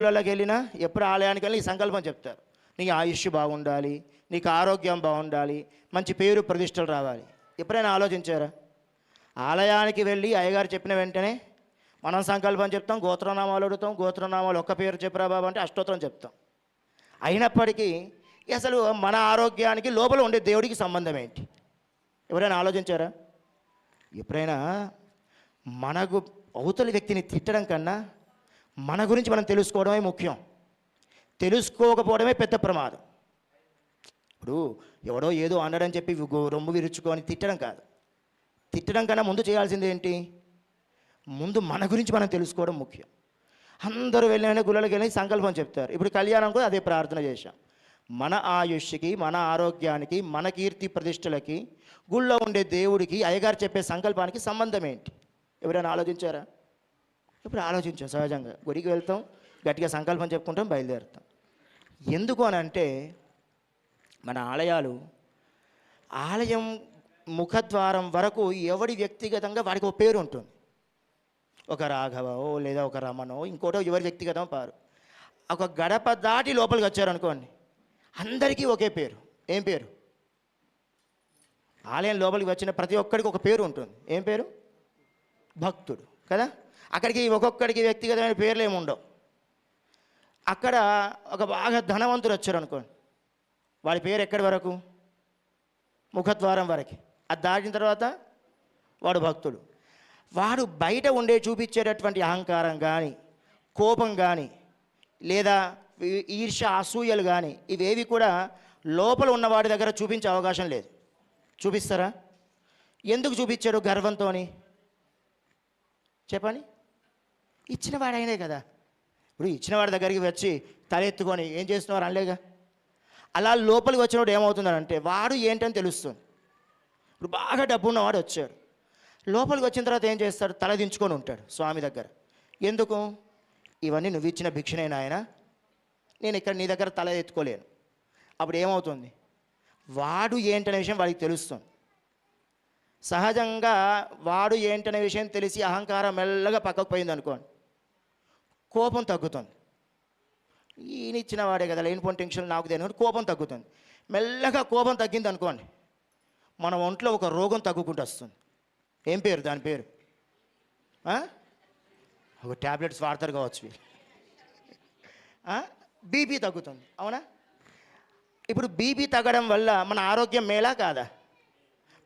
గుళ్ళకి వెళ్ళినా ఎప్పుడు ఆలయానికి వెళ్ళినా ఈ సంకల్పం చెప్తారు. నీకు ఆయుష్ బాగుండాలి, నీకు ఆరోగ్యం బాగుండాలి, మంచి పేరు ప్రతిష్టలు రావాలి. ఎప్పుడైనా ఆలోచించారా? ఆలయానికి వెళ్ళి అయ్యగారు చెప్పిన వెంటనే మనం సంకల్పం చెప్తాం, గోత్రనామాలు అడుగుతాం. గోత్రనామాలు ఒక్క పేరు చెప్పురా బాబు అంటే అష్టోత్తరం చెప్తాం. అయినప్పటికీ అసలు మన ఆరోగ్యానికి లోపల ఉండే దేవుడికి సంబంధం ఏంటి? ఎవరైనా ఆలోచించారా? ఎప్పుడైనా మనకు అవతలి వ్యక్తిని తిట్టడం కన్నా మన గురించి మనం తెలుసుకోవడమే ముఖ్యం. తెలుసుకోకపోవడమే పెద్ద ప్రమాదం. ఇప్పుడు ఎవడో ఏదో అన్నాడని చెప్పి రొమ్ము విరుచుకొని తిట్టడం కాదు. తిట్టడం కన్నా ముందు చేయాల్సింది ఏంటి? ముందు మన గురించి మనం తెలుసుకోవడం ముఖ్యం. అందరూ వెళ్ళిన గుళ్ళకి వెళ్ళి సంకల్పం చెప్తారు. ఇప్పుడు కళ్యాణం కూడా అదే ప్రార్థన చేశాం. మన ఆయుష్కి, మన ఆరోగ్యానికి, మన కీర్తి ప్రతిష్టలకి, గుళ్ళో ఉండే దేవుడికి అయ్యగారు చెప్పే సంకల్పానికి సంబంధం ఏంటి? ఎవరైనా ఆలోచించారా? ఇప్పుడు ఆలోచించాం. సహజంగా గుడికి వెళ్తాం, గట్టిగా సంకల్పం చెప్పుకుంటాం, బయలుదేరుతాం. ఎందుకు అని అంటే మన ఆలయం ముఖద్వారం వరకు ఎవడి వ్యక్తిగతంగా వాడికి ఒక పేరు ఉంటుంది. ఒక రాఘవో లేదా ఒక రమణో ఇంకోటో ఎవరి వ్యక్తిగతం పారు. ఒక గడప దాటి లోపలికి వచ్చారనుకోండి, అందరికీ ఒకే పేరు. ఏం పేరు? ఆలయం లోపలికి వచ్చిన ప్రతి ఒక్కరికి ఒక పేరు ఉంటుంది. ఏం పేరు? భక్తుడు కదా. అక్కడికి ఒక్కొక్కడికి వ్యక్తిగతమైన పేర్లు ఏమి ఉండవు. అక్కడ ఒక బాగా ధనవంతుడు వచ్చారనుకోండి, వాడి పేరు ఎక్కడి వరకు? ముఖద్వారం వరకు. అది దాటిన తర్వాత వాడు భక్తుడు. వాడు బయట ఉండే చూపించేటటువంటి అహంకారం కానీ, కోపం కానీ, లేదా ఈర్ష్య, అసూయలు కానీ ఇవేవి కూడా లోపల ఉన్నవాడి దగ్గర చూపించే అవకాశం లేదు. చూపిస్తారా? ఎందుకు చూపించాడు? గర్వంతో. చెప్పండి. ఇచ్చినవాడు అయినే కదా. ఇప్పుడు ఇచ్చినవాడి దగ్గరికి వచ్చి తలెత్తుకొని ఏం చేస్తున్నారు అనలేగా. అలా లోపలికి వచ్చినప్పుడు ఏమవుతుందంటే వాడు ఏంటని తెలుస్తుంది. ఇప్పుడు బాగా డబ్బు ఉన్నవాడు వచ్చాడు, లోపలికి వచ్చిన తర్వాత ఏం చేస్తాడు? తల దించుకొని ఉంటాడు స్వామి దగ్గర. ఎందుకు? ఇవన్నీ నువ్వు ఇచ్చిన భిక్షనే నాయన, నేను ఇక్కడ నీ దగ్గర తల ఎత్తుకోలేను. అప్పుడు ఏమవుతుంది? వాడు ఏంటనే విషయం వాడికి తెలుస్తుంది. సహజంగా వాడు ఏంటనే విషయం తెలిసి అహంకారం మెల్లగా పక్కకు పోయింది అనుకోండి, కోపం తగ్గుతుంది. ఈయన ఇచ్చిన వాడే కదా, లేనిపోయిన టెన్షన్ నాకు దేని కోపం తగ్గుతుంది. మెల్లగా కోపం తగ్గింది అనుకోండి, మన ఒంట్లో ఒక రోగం తగ్గుకుంటూ వస్తుంది. ఏం పేరు దాని పేరు? ఒక ట్యాబ్లెట్స్ వాడతారు కావచ్చు. బీపీ తగ్గుతుంది. అవునా? ఇప్పుడు బీపీ తగ్గడం వల్ల మన ఆరోగ్యం మేలా కాదా?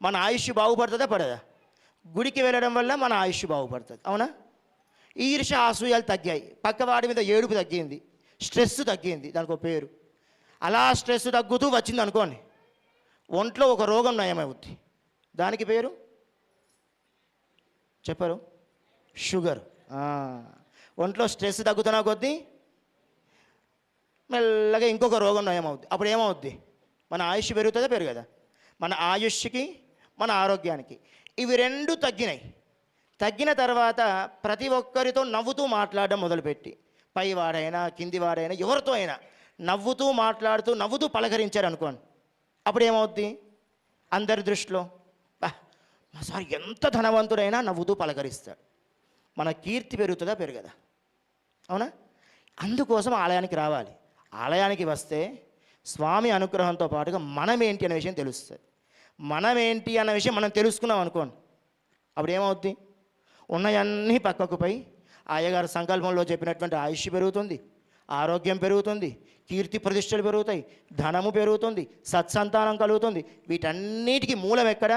మన ఆయుష్ బాగుపడుతుందా పడదా? గుడికి వెళ్ళడం వల్ల మన ఆయుష్ బాగుపడుతుంది. అవునా? ఈర్ష, అసూయలు తగ్గాయి, పక్కవాడి మీద ఏడుపు తగ్గింది, స్ట్రెస్ తగ్గింది, దానికి ఒక పేరు. అలా స్ట్రెస్ తగ్గుతూ వచ్చింది అనుకోండి, ఒంట్లో ఒక రోగం నయమవుద్ది. దానికి పేరు చెప్పరు? షుగర్. ఒంట్లో స్ట్రెస్ తగ్గుతున్నా కొద్దీ మెల్లగా ఇంకొక రోగం నయమవుద్ది. అప్పుడు ఏమవుద్ది? మన ఆయుష్ పెరుగుతుందా పెరగదా? మన ఆయుష్కి, మన ఆరోగ్యానికి ఇవి రెండు తగ్గినాయి. తగ్గిన తర్వాత ప్రతి ఒక్కరితో నవ్వుతూ మాట్లాడడం మొదలుపెట్టి, పైవాడైనా కిందివాడైనా ఎవరితో అయినా నవ్వుతూ మాట్లాడుతూ నవ్వుతూ పలకరించారు అనుకోండి, అప్పుడు ఏమవుద్ది? అందరి దృష్టిలో మా సార్ ఎంత ధనవంతుడైనా నవ్వుతూ పలకరిస్తాడు. మన కీర్తి పెరుగుతుందా పెరగదా? అవునా? అందుకోసం ఆలయానికి రావాలి. ఆలయానికి వస్తే స్వామి అనుగ్రహంతో పాటుగా మనం ఏంటి అనే విషయం తెలుస్తుంది. మనం ఏంటి అన్న విషయం మనం తెలుసుకున్నాం అనుకోండి, అప్పుడు ఏమవుద్ది? ఉన్నవన్నీ పక్కకు పోయి అయ్యగారు సంకల్పంలో చెప్పినటువంటి ఆయుష్ పెరుగుతుంది, ఆరోగ్యం పెరుగుతుంది, కీర్తి ప్రతిష్టలు పెరుగుతాయి, ధనము పెరుగుతుంది, సత్సంతానం కలుగుతుంది. వీటన్నిటికీ మూలం ఎక్కడ?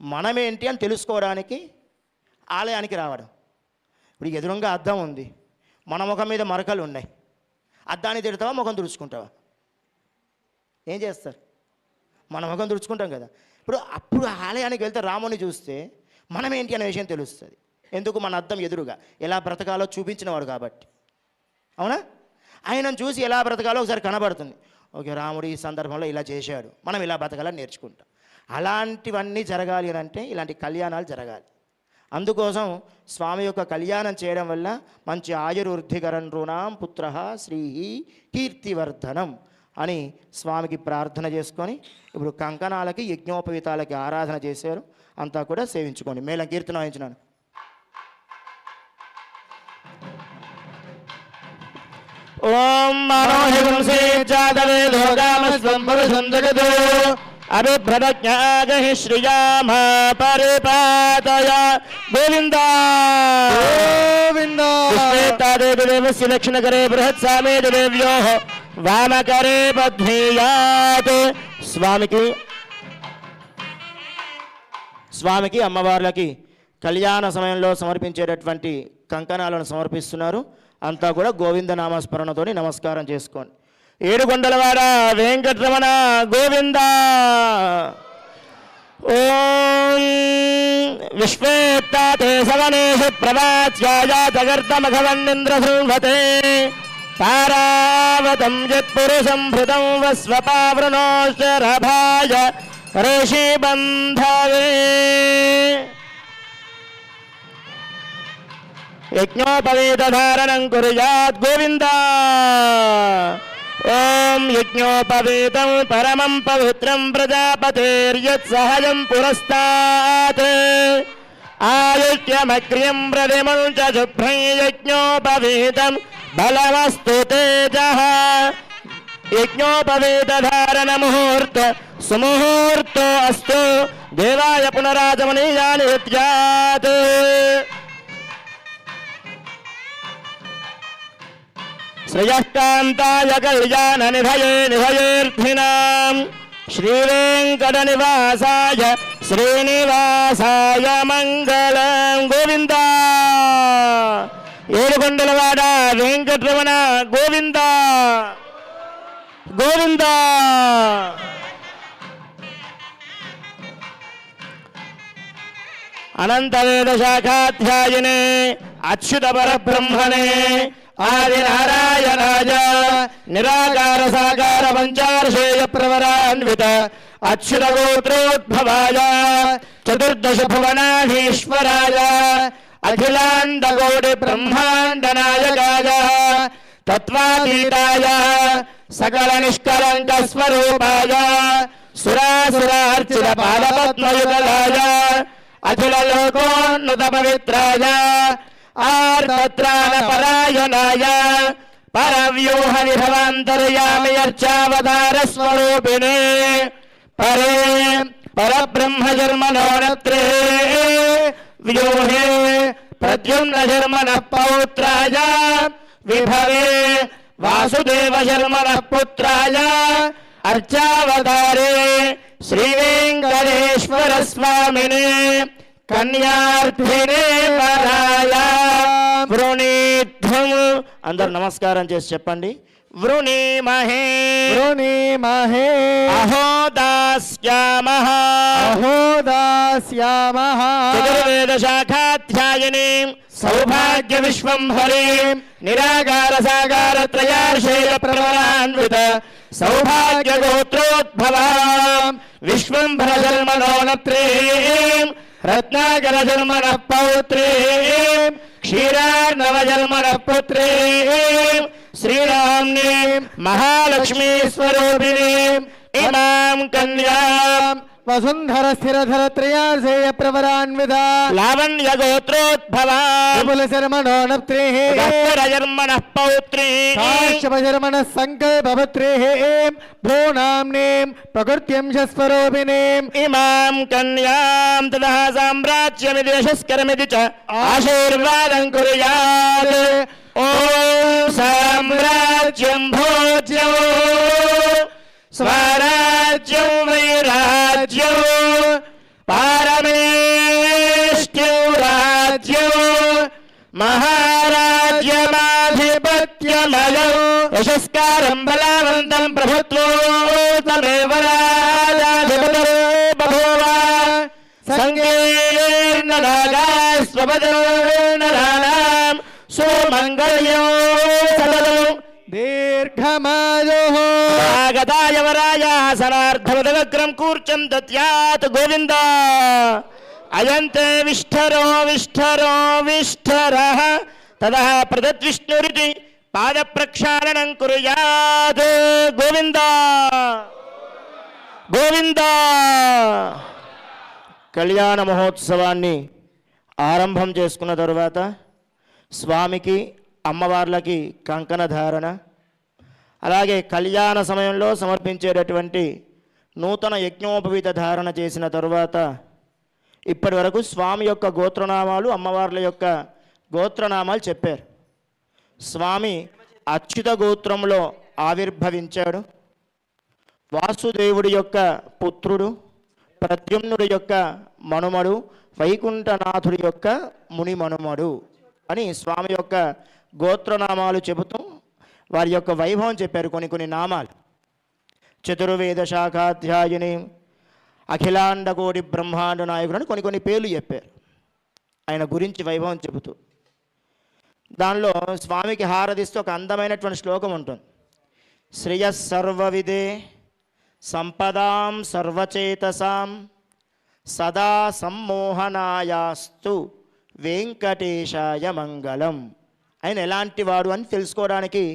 మనమేంటి అని తెలుసుకోవడానికి ఆలయానికి రావడం. ఇప్పుడు ఎదురుగా అద్దం ఉంది, మన ముఖం మీద మరకలు ఉన్నాయి. అద్దాన్ని తిడతావా, ముఖం తుడుచుకుంటావా? ఏం చేస్తారు? మన ముఖం తుడుచుకుంటాం కదా. అప్పుడు ఆలయానికి వెళ్తే రాముని చూస్తే మనం ఏంటి అనే విషయం తెలుస్తుంది. ఎందుకు? మన అద్దం ఎదురుగా ఎలా బ్రతకాలో చూపించినవాడు కాబట్టి. అవునా? ఆయనను చూసి ఎలా బ్రతకాలో ఒకసారి కనబడుతుంది. ఓకే, రాముడు ఈ సందర్భంలో ఇలా చేశాడు, మనం ఇలా బ్రతకాలని నేర్చుకుంటాం. అలాంటివన్నీ జరగాలి అని అంటే ఇలాంటి కళ్యాణాలు జరగాలి. అందుకోసం స్వామి యొక్క కళ్యాణం చేయడం వల్ల మంచి ఆయుర్వృద్ధికరం రుణాం పుత్ర శ్రీ కీర్తివర్ధనం అని స్వామికి ప్రార్థన చేసుకొని ఇప్పుడు కంకణాలకి, యజ్ఞోపవీతాలకి ఆరాధన చేశారు. అంతా కూడా సేవించుకోండి. మేళం కీర్తన వహించినాను. ఓం మనోహింసే జాతవే లోకామస్వం పురుషం జగదో అభిభ్రదజ్ఞాగహి శ్రియామ పరిపాతయ గోవింద గోవింద. దేవస్య దక్షిణకరే బృహత్సామే దేవ్యో వామకరే బధ్నీయాత్. స్వామికి అమ్మవార్లకి కళ్యాణ సమయంలో సమర్పించేటటువంటి కంకణాలను సమర్పిస్తున్నారు. అంతా కూడా గోవింద నామస్మరణతోని నమస్కారం చేసుకోండి. ఏడుకొండలవాడ వెంకటరమణ గోవింద. ఓం విశ్వేత్తాతే సవనేషు ప్రభాత్యాయాతగర్తమఘవన్నింద్ర శృణ్వతే తారావతం యత్పురుషం భృతం వస్వపావృణోశరభాయ ఋషిబంధవే. యజ్ఞోపవేతధారణం కుర్యాత్ గోవింద. ఓం యజ్ఞోపవేతం పరమం పవిత్రం ప్రజాపతేర్యత్ సహజం పురస్తాత్ ఆయుష్యమక్రియం ప్రతిమం చ శుభ్రం యజ్ఞోపవేతం బలమస్తు తేజః. యజ్ఞోపవేతధారణ ముహూర్త సుముహూర్తో అస్తు దేవాయ పునరాజమనీయాని విద్యాత్. శ్రేయఃకాంతాయ కళ్యాణ నిధయే నిధయేర్థినాం శ్రీవేంకట నివాసాయ శ్రీనివాసాయ మంగళం గోవింద. ఏడుకొండలవాడ వెంకటరమణ గోవింద గోవింద. అనంతవేద శాఖాధ్యాయనే అచ్యుత పరబ్రహ్మణే ఆది నారాయణాయ నిరాకార సాకార పంచార్షేయ ప్రవరాన్విత అచ్యుత గోత్రోద్భవాయ చతుర్దశ భువనాధీశ్వరాయ అఖిలాండ కోటి బ్రహ్మాండ నాయకాయ తత్వాతీతాయ సకల నిష్కలంక స్వరూపాయ సురాసురార్చిత పాదపద్మయుగలాయ అఖిల లోకోన్నత పవిత్రాయ ఆర్తత్రాణ పరాయణాయ పరవ్యూహ విభవాంతర్యామి అర్చావతార స్వరూపిణే పరే పరబ్రహ్మ జన్మనోనత్రే వ్యూహే ప్రద్యుమ్న జన్మన పౌత్రాయ విభవే వాసుదేవ జన్మన పుత్రాయ అర్చావతారే శ్రీ వెంకటేశ్వర స్వామినే కన్యార్థినే వరాయ వృణీధ్వం. అందరు నమస్కారం చేసి చెప్పండి. వృణీమహే వృణీమహే అహో దాస్యామః అహో దాస్యామః చతుర్వేద శాఖాధ్యాయిని సౌభాగ్య విశ్వంభరీ నిరాకార సాకార త్రయార్షేయ ప్రవరాన్విత సౌభాగ్య గోత్రోద్భవా విశ్వంభర జన్మనోనత్రే రత్నాకర జన్మన పౌత్రే క్షీరార్ణవ జన్మన పుత్రే శ్రీరామ్ని మహాలక్ష్మీ స్వరూపిణి ఇమాం కన్యాం వసుంధర స్థిరధర త్రయార్షేయ ప్రవరాన్విత లావణ్య గోత్రోద్భవా విపుల శర్మణోనప్త్రే జన్మన పౌత్రీ కాశ్యప శర్మణ సంకల్పభత్రే భ్రూణాంనీం ప్రకృత్యంశ స్వరూపిణీం ఇమాం కన్యాం తదః సామ్రాజ్యమిది యశస్కరమిది చ ఆశీర్వాదం కుర్యాత్. ఓం సామ్రాజ్యం భోజ్యం స్వరాజ్యం వైరాజ్యం పారమేష్ట్యం రాజ్యం మహారాజ్యమాధిపత్యమయం యశస్కారం బలవంతం ప్రభుత్వోత్తమేవ రాజాధిపతో బభూవ సంగీర్ణనాగాస్వపదోర్ణనానాం సుమంగళ్యం సదతం దీర్ఘమాయుః ఆగతాయ వరాయాసనార్థమదగ్రం కూర్చం దత్యాత్ గోవింద. అయంతే విష్ఠరో విష్ఠరో విష్ఠరః తదః ప్రదద్విష్ణురితి పాద ప్రక్షాళనం కుర్యాత్ గోవింద గోవింద. కళ్యాణ మహోత్సవాన్ని ఆరంభం చేసుకున్న తరువాత స్వామికి అమ్మవార్లకి కంకణ ధారణ, అలాగే కళ్యాణ సమయంలో సమర్పించేటటువంటి నూతన యజ్ఞోపవీత ధారణ చేసిన తరువాత ఇప్పటి వరకు స్వామి యొక్క గోత్రనామాలు, అమ్మవార్ల యొక్క గోత్రనామాలు చెప్పారు. స్వామి అచ్యుత గోత్రంలో ఆవిర్భవించాడు. వాసుదేవుడి యొక్క పుత్రుడు, ప్రద్యుమ్నుడి యొక్క మనుమడు, వైకుంఠనాథుడి యొక్క ముని మనుమడు అని స్వామి యొక్క గోత్రనామాలు చెబుతూ వారి యొక్క వైభవం చెప్పారు. కొన్ని నామాలు చతుర్వేద శాఖాధ్యాయుని, అఖిలాండకోటి బ్రహ్మాండ నాయకుడు అని కొన్ని పేర్లు చెప్పారు ఆయన గురించి వైభవం చెబుతూ. దానిలో స్వామికి హారదిస్తూ ఒక అందమైనటువంటి శ్లోకం ఉంటుంది. శ్రేయస్సర్వవిదే సంపదాం సర్వచేతసాం సదా సమ్మోహనాయాస్తు వెంకటేశాయ మంగళం. ఆయన ఎలాంటి వాడు అని తెలుసుకోవడానికి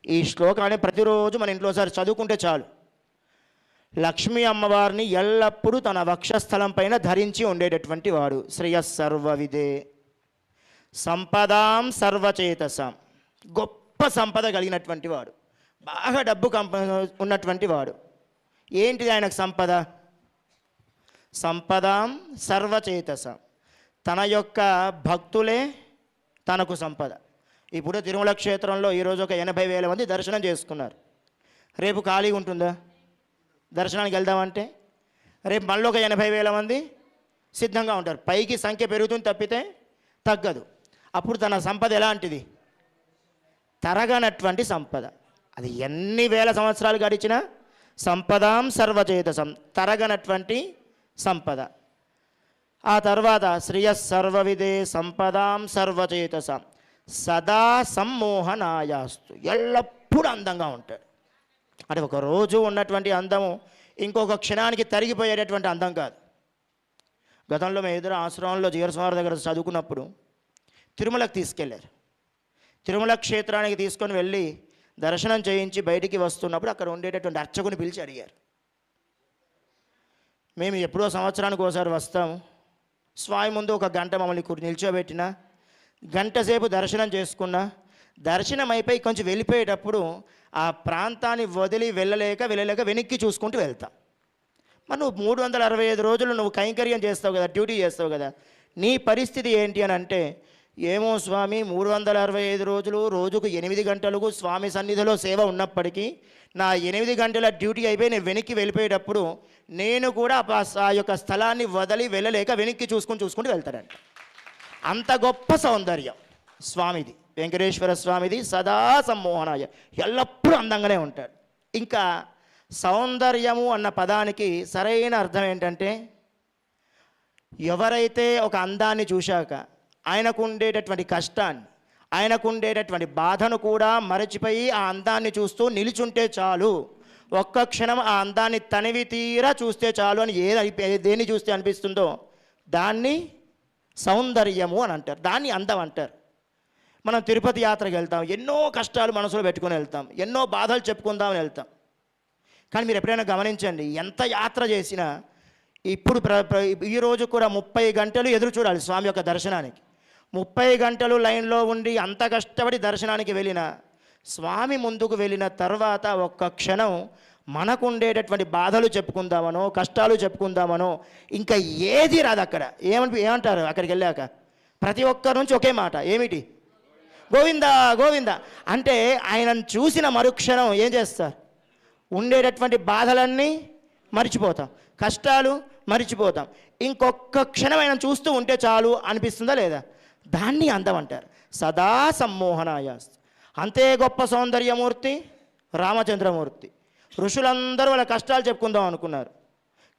ఈ శ్లోకాన్ని ప్రతిరోజు మన ఇంట్లోసారి చదువుకుంటే చాలు. లక్ష్మీ అమ్మవారిని ఎల్లప్పుడూ తన వక్షస్థలం పైన ధరించి ఉండేటటువంటి వాడు. శ్రేయస్సర్వవిదే సంపదాం సర్వచేతసాం, గొప్ప సంపద కలిగినటువంటి వాడు, బాగా డబ్బు ఉన్నటువంటి వాడు. ఏంటిది ఆయనకు సంపద? సంపదాం సర్వచేతసాం, తన యొక్క భక్తులే తనకు సంపద. ఇప్పుడు తిరుమల క్షేత్రంలో ఈరోజు ఒక 80,000 మంది దర్శనం చేసుకున్నారు. రేపు ఖాళీగా ఉంటుందా దర్శనానికి వెళ్దామంటే? రేపు మళ్ళీ ఒక 80,000 మంది సిద్ధంగా ఉంటారు. పైకి సంఖ్య పెరుగుతుంది తప్పితే తగ్గదు. అప్పుడు తన సంపద ఎలాంటిది? తరగనటువంటి సంపద. అది ఎన్ని వేల సంవత్సరాలు గడిచినా సంపదాం సర్వచేతసం, తరగనటువంటి సంపద. ఆ తర్వాత శ్రేయస్సర్వవిదే సంపదాం సర్వచేతసం సదా సమ్మోహనాయాస్తు, ఎల్లప్పుడూ అందంగా ఉంటాడు. అంటే ఒక రోజు ఉన్నటువంటి అందము ఇంకొక క్షణానికి తరిగిపోయేటటువంటి అందం కాదు. గతంలో మేము ఎదురు ఆశ్రమంలో జీవస్వామి దగ్గర చదువుకున్నప్పుడు తిరుమలకు తీసుకెళ్లారు. తిరుమల క్షేత్రానికి తీసుకొని వెళ్ళి దర్శనం చేయించి బయటికి వస్తున్నప్పుడు అక్కడ ఉండేటటువంటి అర్చకుని పిలిచి అడిగారు, మేము ఎప్పుడో సంవత్సరానికి ఒకసారి వస్తాము, స్వామి ముందు ఒక గంట మమ్మల్ని నిల్చోబెట్టినా, గంట సేపు దర్శనం చేసుకున్నా, దర్శనం అయిపోయి కొంచెం వెళ్ళిపోయేటప్పుడు ఆ ప్రాంతాన్ని వదిలి వెళ్ళలేక వెనక్కి చూసుకుంటూ వెళ్తాం. మరి నువ్వు 365 రోజులు నువ్వు కైంకర్యం చేస్తావు కదా, డ్యూటీ చేస్తావు కదా, నీ పరిస్థితి ఏంటి అని అంటే, ఏమో స్వామి 365 రోజులు రోజుకు 8 గంటలకు స్వామి సన్నిధిలో సేవ ఉన్నప్పటికీ నా 8 గంటల డ్యూటీ అయిపోయి నేను వెనక్కి వెళ్ళిపోయేటప్పుడు నేను కూడా ఆ యొక్క స్థలాన్ని వదిలి వెళ్ళలేక వెనక్కి చూసుకుంటూ వెళ్తాడంట. అంత గొప్ప సౌందర్యం స్వామిది, వెంకటేశ్వర స్వామిది. సదా సమ్మోహనాయ, ఎల్లప్పుడూ అందంగానే ఉంటాడు. ఇంకా సౌందర్యము అన్న పదానికి సరైన అర్థం ఏంటంటే, ఎవరైతే ఒక అందాన్ని చూశాక ఆయనకు ఉండేటటువంటి కష్టాన్ని, ఆయనకు ఉండేటటువంటి బాధను కూడా మరచిపోయి ఆ అందాన్ని చూస్తూ నిలిచుంటే చాలు, ఒక్క క్షణం ఆ అందాన్ని తనివి తీరా చూస్తే చాలు అని దేన్ని చూస్తే అనిపిస్తుందో దాన్ని సౌందర్యము అని అంటారు, దాన్ని అందం అంటారు. మనం తిరుపతి యాత్రకు వెళ్తాం, ఎన్నో కష్టాలు మనసులో పెట్టుకొని వెళ్తాం, ఎన్నో బాధలు చెప్పుకుందామని వెళ్తాం. కానీ మీరు ఎప్పుడైనా గమనించండి, ఎంత యాత్ర చేసినా ఇప్పుడు ఈరోజు కూడా 30 గంటలు ఎదురు చూడాలి స్వామి యొక్క దర్శనానికి. 30 గంటలు లైన్లో ఉండి అంత కష్టపడి దర్శనానికి వెళ్ళిన స్వామి ముందుకు వెళ్ళిన తర్వాత ఒక్క క్షణం మనకు ఉండేటటువంటి బాధలు చెప్పుకుందామనో, కష్టాలు చెప్పుకుందామనో ఇంకా ఏది రాదు. అక్కడ ఏమంటారు అక్కడికి వెళ్ళాక? ప్రతి ఒక్కరి నుంచి ఒకే మాట, ఏమిటి? గోవిందా గోవిందా. అంటే ఆయనను చూసిన మరుక్షణం ఏం చేస్తారు? ఉండేటటువంటి బాధలన్నీ మర్చిపోతాం, కష్టాలు మర్చిపోతాం. ఇంకొక క్షణం ఆయన చూస్తూ ఉంటే చాలు అనిపిస్తుందా లేదా? దాన్ని అందం అంటారు. సదా సమ్మోహనాయాస్తు. అంతే గొప్ప సౌందర్యమూర్తి రామచంద్రమూర్తి. ఋషులందరూ వాళ్ళ కష్టాలు చెప్పుకుందాం అనుకున్నారు,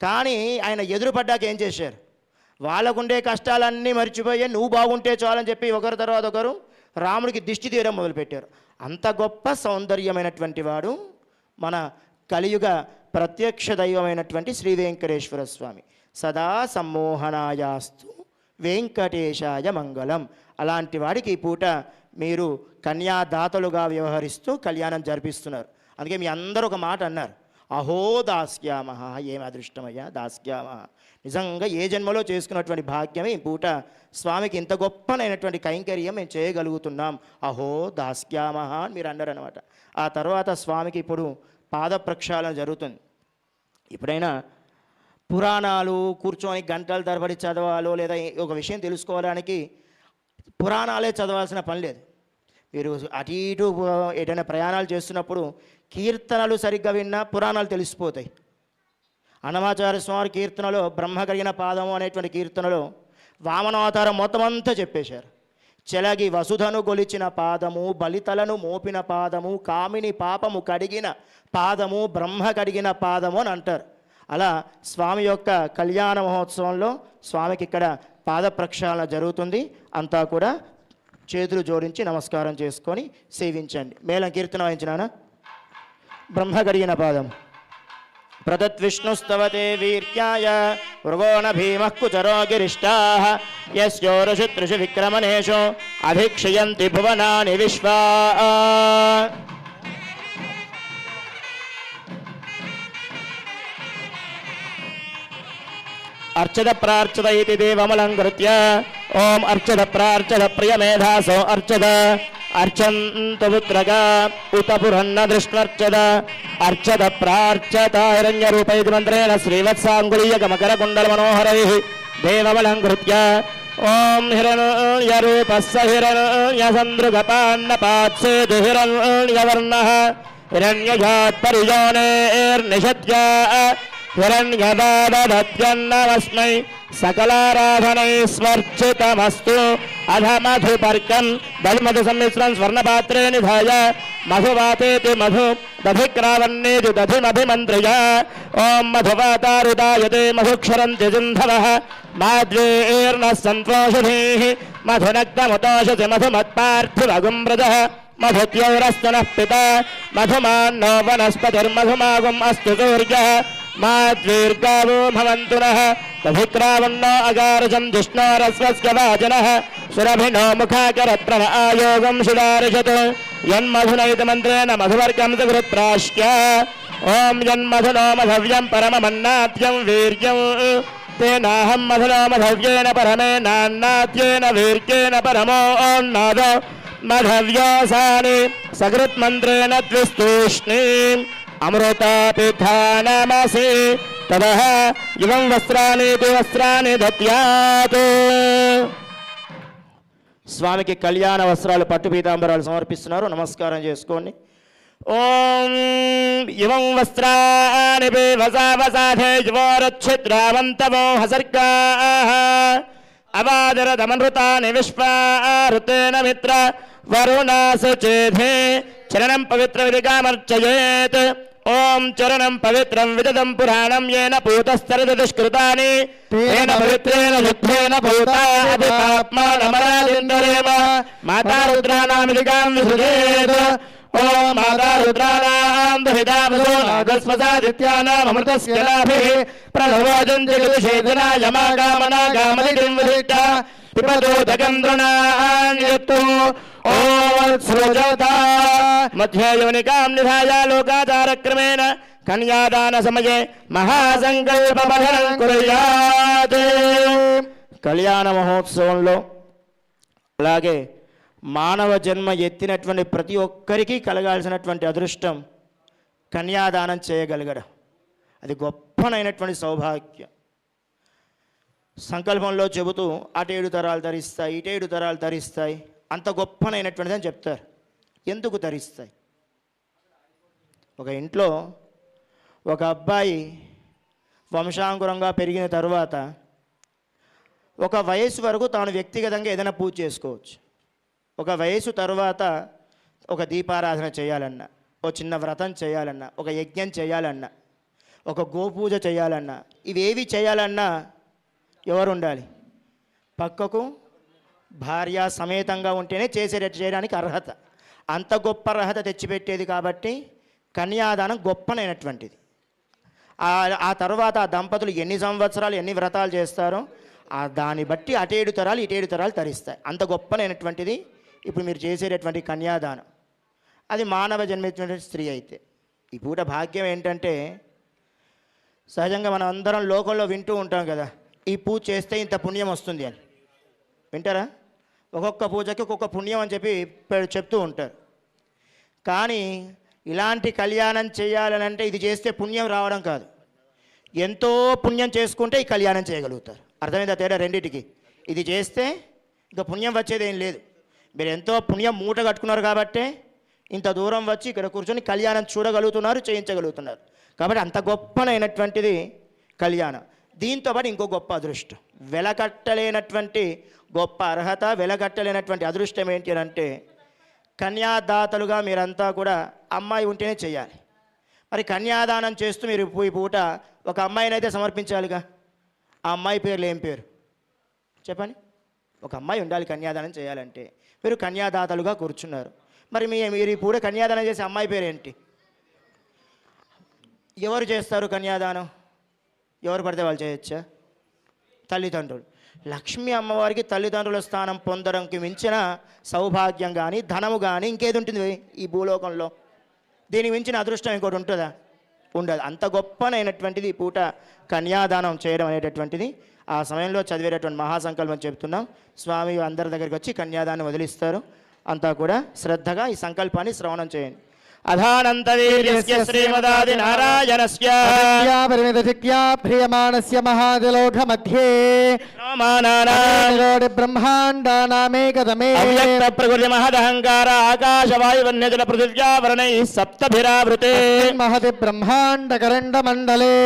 కానీ ఆయన ఎదురుపడ్డాక ఏం చేశారు? వాళ్ళకుండే కష్టాలన్నీ మర్చిపోయి నువ్వు బాగుంటే చాలని చెప్పి ఒకరి తర్వాత ఒకరు రాముడికి దిష్టి తీయడం మొదలుపెట్టారు. అంత గొప్ప సౌందర్యమైనటువంటి వాడు మన కలియుగ ప్రత్యక్ష దైవమైనటువంటి శ్రీ వెంకటేశ్వర స్వామి. సదా సమ్మోహనాయాస్తు వెంకటేశాయ మంగళం. అలాంటి వాడికి ఈ పూట మీరు కన్యాదాతలుగా వ్యవహరిస్తూ కళ్యాణం జరిపిస్తున్నారు. అందుకే మీ అందరూ ఒక మాట అన్నారు, అహో దాస్యామహ, ఏం అదృష్టమయ్యా దాస్యామహ. నిజంగా ఏ జన్మలో చేసుకున్నటువంటి భాగ్యమే ఈ పూట స్వామికి ఇంత గొప్పనైనటువంటి కైంకర్యం మేము చేయగలుగుతున్నాం. అహో దాస్యామహ అని మీరు అన్నారు అనమాట. ఆ తర్వాత స్వామికి ఇప్పుడు పాద ప్రక్షాళన జరుగుతుంది. ఎప్పుడైనా పురాణాలు కూర్చొని గంటల తరబడి చదవాలో లేదా ఒక విషయం తెలుసుకోవడానికి పురాణాలే చదవాల్సిన పని లేదు. మీరు అటు ఇటు ఏదైనా ప్రయాణాలు చేస్తున్నప్పుడు కీర్తనలు సరిగ్గా విన్నా పురాణాలు తెలిసిపోతాయి. అన్నమాచార్య స్వామి కీర్తనలో బ్రహ్మ కలిగిన పాదము అనేటువంటి కీర్తనలో వామనావతారం మొత్తం అంతా చెప్పేశారు. చెలగి వసుధను గొలిచిన పాదము, బలితలను మోపిన పాదము, కామిని పాపము కడిగిన పాదము, బ్రహ్మ కడిగిన పాదము అని అంటారు. అలా స్వామి యొక్క కళ్యాణ మహోత్సవంలో స్వామికి ఇక్కడ పాద ప్రక్షాళన జరుగుతుంది. అంతా కూడా చేతులు జోడించి నమస్కారం చేసుకొని సేవించండి. మేళం కీర్తన వహించినానా? బ్రహ్మ కడిగిన పాదం. ప్రతద్విష్ణుస్తవతే వీర్యాయ మృగోణ భీమః కుచరో గిరిష్టాః యస్యోరుషు త్రిషు విక్రమణేషు అధిక్షయంతి భువనాని విశ్వా. అర్చద ప్రార్చద ఇది దేవమలంకృత్య ఓం అర్చద ప్రార్చద ప్రియమేధాసో అర్చద అర్చంతు పుత్రగా ఉత పురన్న దృష్ట్వర్చద అర్చద ప్రార్చత హిరణ్యరూపైతి మంత్రేణ శ్రీవత్సాంగులీయక మకర కుండల మనోహరైః దేవమలంకృత్య ఓం హిరణ్యరూపస్స హిరణ్యసందృగపాన్నపాత్సేతు హిరణ్యవర్ణః హిరణ్యజాత్ పరిజోనేర్నిషత్య హిరణ్యదాదత్యన్నమస్మై సకలారాధనై స్వర్చితమస్తు. అధ మధుపర్కం బలిమధు సమ్మిశ్రం స్వర్ణపాత్రే నిధాయ మధువాతేతి మధు దధిక్రావన్నేతి దధిమభిమంత్రయ. ఓం మధువాతారుదాయతే మధుక్షరంతి సింధవః మాద్వేర్న సంతోషధీః మధునగ్నముతోషసి మధుమత్పార్థివగుంవ్రజః మధుత్యౌరస్తనః పితా మధుమాన్నో వనస్పతిర్మధుమాగుం అస్తు సూర్యః మాద్వీర్గావో భవంతునః దధిక్రావన్నో అగారజం జిష్ణోరస్వస్య వాజనః సురభినో ముఖాకరత్రవ ఆయోగం సుదారిషత్ యన్మధునైత మంత్రేణ మధువర్గం సుహృత్ప్రాశ్య. ఓం యన్మధునో మధవ్యం పరమమన్నాద్యం వీర్యం తేనాహం మధునో మధవ్యేన పరమేనాన్నాద్యేన వీర్యేణ పరమోన్నాద మధవ్యోసాని సకృత్మంత్రేణ ద్విస్తూష్ణీం అమృతాపిధానమసి తదః ఇవం వస్త్రాని దత్యాత్. స్వామికి కళ్యాణ వస్త్రాలు పట్టు పీతాంబరాలు సమర్పిస్తున్నారు. నమస్కారం చేసుకోండి. ఓం ఇవం వస్త్రాని వసావసాధే యువోరచ్ఛిద్రావంతమో హసర్గాః అవాదరదమనృతాని విశ్వారుతేన మిత్ర వరుణాసు చేధే చరణం పవిత్ర విధికామర్చయేత్. ఓం చరణం పవిత్రం విదదం పురాణం येन పూతస్తరద దుష్కృతాని తేన పవిత్రేణ యుద్ధేన పూతాది పాప్మానమరాదిందరేమ. మాతా రుద్రాణాం విధికాం విసృజేత్. ఓం మాతా రుద్రాణాం దుహితామసో నాగస్వసాదిత్యానాం అమృతస్య లాభిః ప్రణవోజం జగదుషేదనాయ మాగామనా గామలిదిం విదిష్ట పిబదోదకం దృణాన్యత్తు. ఓం సృజత మధ్యయోనికాం నిధాయ లోకాచారక్రమేణ కన్యాదాన సమయే మహాసంకల్పమహరం కుర్యాత్. కళ్యాణ మహోత్సవంలో అలాగే మానవ జన్మ ఎత్తినటువంటి ప్రతి ఒక్కరికి కలగాల్సినటువంటి అదృష్టం కన్యాదానం చేయగలగడం. అది గొప్పనైనటువంటి సౌభాగ్యం. సంకల్పంలో చెబుతూ అటు 7 తరాలు తరిస్తాయి, ఇటు 7 తరాలు తరిస్తాయి, అంత గొప్పనైనటువంటిది అని చెప్తారు. ఎందుకు తరిస్తాయి? ఒక ఇంట్లో ఒక అబ్బాయి వంశాంకురంగా పెరిగిన తరువాత ఒక వయసు వరకు తాను వ్యక్తిగతంగా ఏదైనా పూజ చేసుకోవచ్చు. ఒక వయసు తర్వాత ఒక దీపారాధన చేయాలన్నా, ఒక చిన్న వ్రతం చేయాలన్నా, ఒక యజ్ఞం చేయాలన్నా, ఒక గోపూజ చేయాలన్నా, ఇవేవి చేయాలన్నా ఎవరు ఉండాలి? పక్కకు భార్య సమేతంగా ఉంటేనే చేయడానికి అర్హత. అంత గొప్ప అర్హత తెచ్చిపెట్టేది కాబట్టి కన్యాదానం గొప్పనైనటువంటిది. ఆ తర్వాత ఆ దంపతులు ఎన్ని సంవత్సరాలు ఎన్ని వ్రతాలు చేస్తారో దాన్ని బట్టి అటు 7 తరాలు ఇటు 7 తరాలు తరిస్తాయి. అంత గొప్పనైనటువంటిది ఇప్పుడు మీరు చేసేటటువంటి కన్యాదానం. అది మానవ జన్మించినటువంటి స్త్రీ అయితే, ఈ పూట భాగ్యం ఏంటంటే సహజంగా మనం అందరం లోకంలో వింటూ ఉంటాం కదా, ఈ పూజ చేస్తే ఇంత పుణ్యం వస్తుంది అని. వింటారా? ఒక్కొక్క పూజకి ఒక్కొక్క పుణ్యం అని చెప్పి చెప్తూ ఉంటారు. కానీ ఇలాంటి కళ్యాణం చేయాలనంటే ఇది చేస్తే పుణ్యం రావడం కాదు, ఎంతో పుణ్యం చేసుకుంటే ఈ కళ్యాణం చేయగలుగుతారు. అర్థమైందా తేడా రెండింటికి? ఇది చేస్తే ఇంకా పుణ్యం వచ్చేది ఏం లేదు. మీరు ఎంతో పుణ్యం మూట కట్టుకున్నారు కాబట్టే ఇంత దూరం వచ్చి ఇక్కడ కూర్చొని కళ్యాణం చూడగలుగుతున్నారు, చేయించగలుగుతున్నారు. కాబట్టి అంత గొప్పనైనటువంటిది కళ్యాణం. దీంతోపాటు ఇంకో గొప్ప అదృష్టం, వెలకట్టలేనటువంటి గొప్ప అర్హత, వెలకట్టలేనటువంటి అదృష్టం ఏంటి అని అంటే, కన్యాదాతలుగా మీరంతా కూడా అమ్మాయి ఉంటేనే చేయాలి. మరి కన్యాదానం చేస్తూ మీరు ఈ పూట ఒక అమ్మాయినైతే సమర్పించాలిగా. ఆ అమ్మాయి పేర్లు ఏం పేరు చెప్పండి? ఒక అమ్మాయి ఉండాలి కన్యాదానం చేయాలంటే. మీరు కన్యాదాతలుగా కూర్చున్నారు. మరి మీరు ఈ పూట కన్యాదానం చేసే అమ్మాయి పేరు ఏంటి? ఎవరు చేస్తారు కన్యాదానం? ఎవరు పడితే వాళ్ళు చేయొచ్చా? తల్లిదండ్రులు. లక్ష్మీ అమ్మవారికి తల్లిదండ్రుల స్థానం పొందడానికి మించిన సౌభాగ్యం కానీ ధనము కానీ ఇంకేది ఉంటుంది ఈ భూలోకంలో? దీనికి మించిన అదృష్టం ఇంకోటి ఉంటుందా? ఉండదు. అంత గొప్పనైనటువంటిది ఈ పూట కన్యాదానం చేయడం అనేటటువంటిది. ఆ సమయంలో చదివేటటువంటి మహాసంకల్పం చెప్తున్నాం. స్వామి అందరి దగ్గరికి వచ్చి కన్యాదానం వదిలిస్తారు. అంతా కూడా శ్రద్ధగా ఈ సంకల్పాన్ని శ్రవణం చేయండి. అధానంతవీర్యస్య శ్రీమదాది నారాయణస్య పరిమితశక్త్యా ప్రియమాణస్య మహాదిలోక మధ్యే బ్రహ్మాండానామేకదమే అవ్యక్త ప్రకృతి మహదహంకార ఆకాశవాయువన్యజల పృథివ్యావరణై సప్తభిరావృతే మహతి బ్రహ్మాండ కరండ మండలే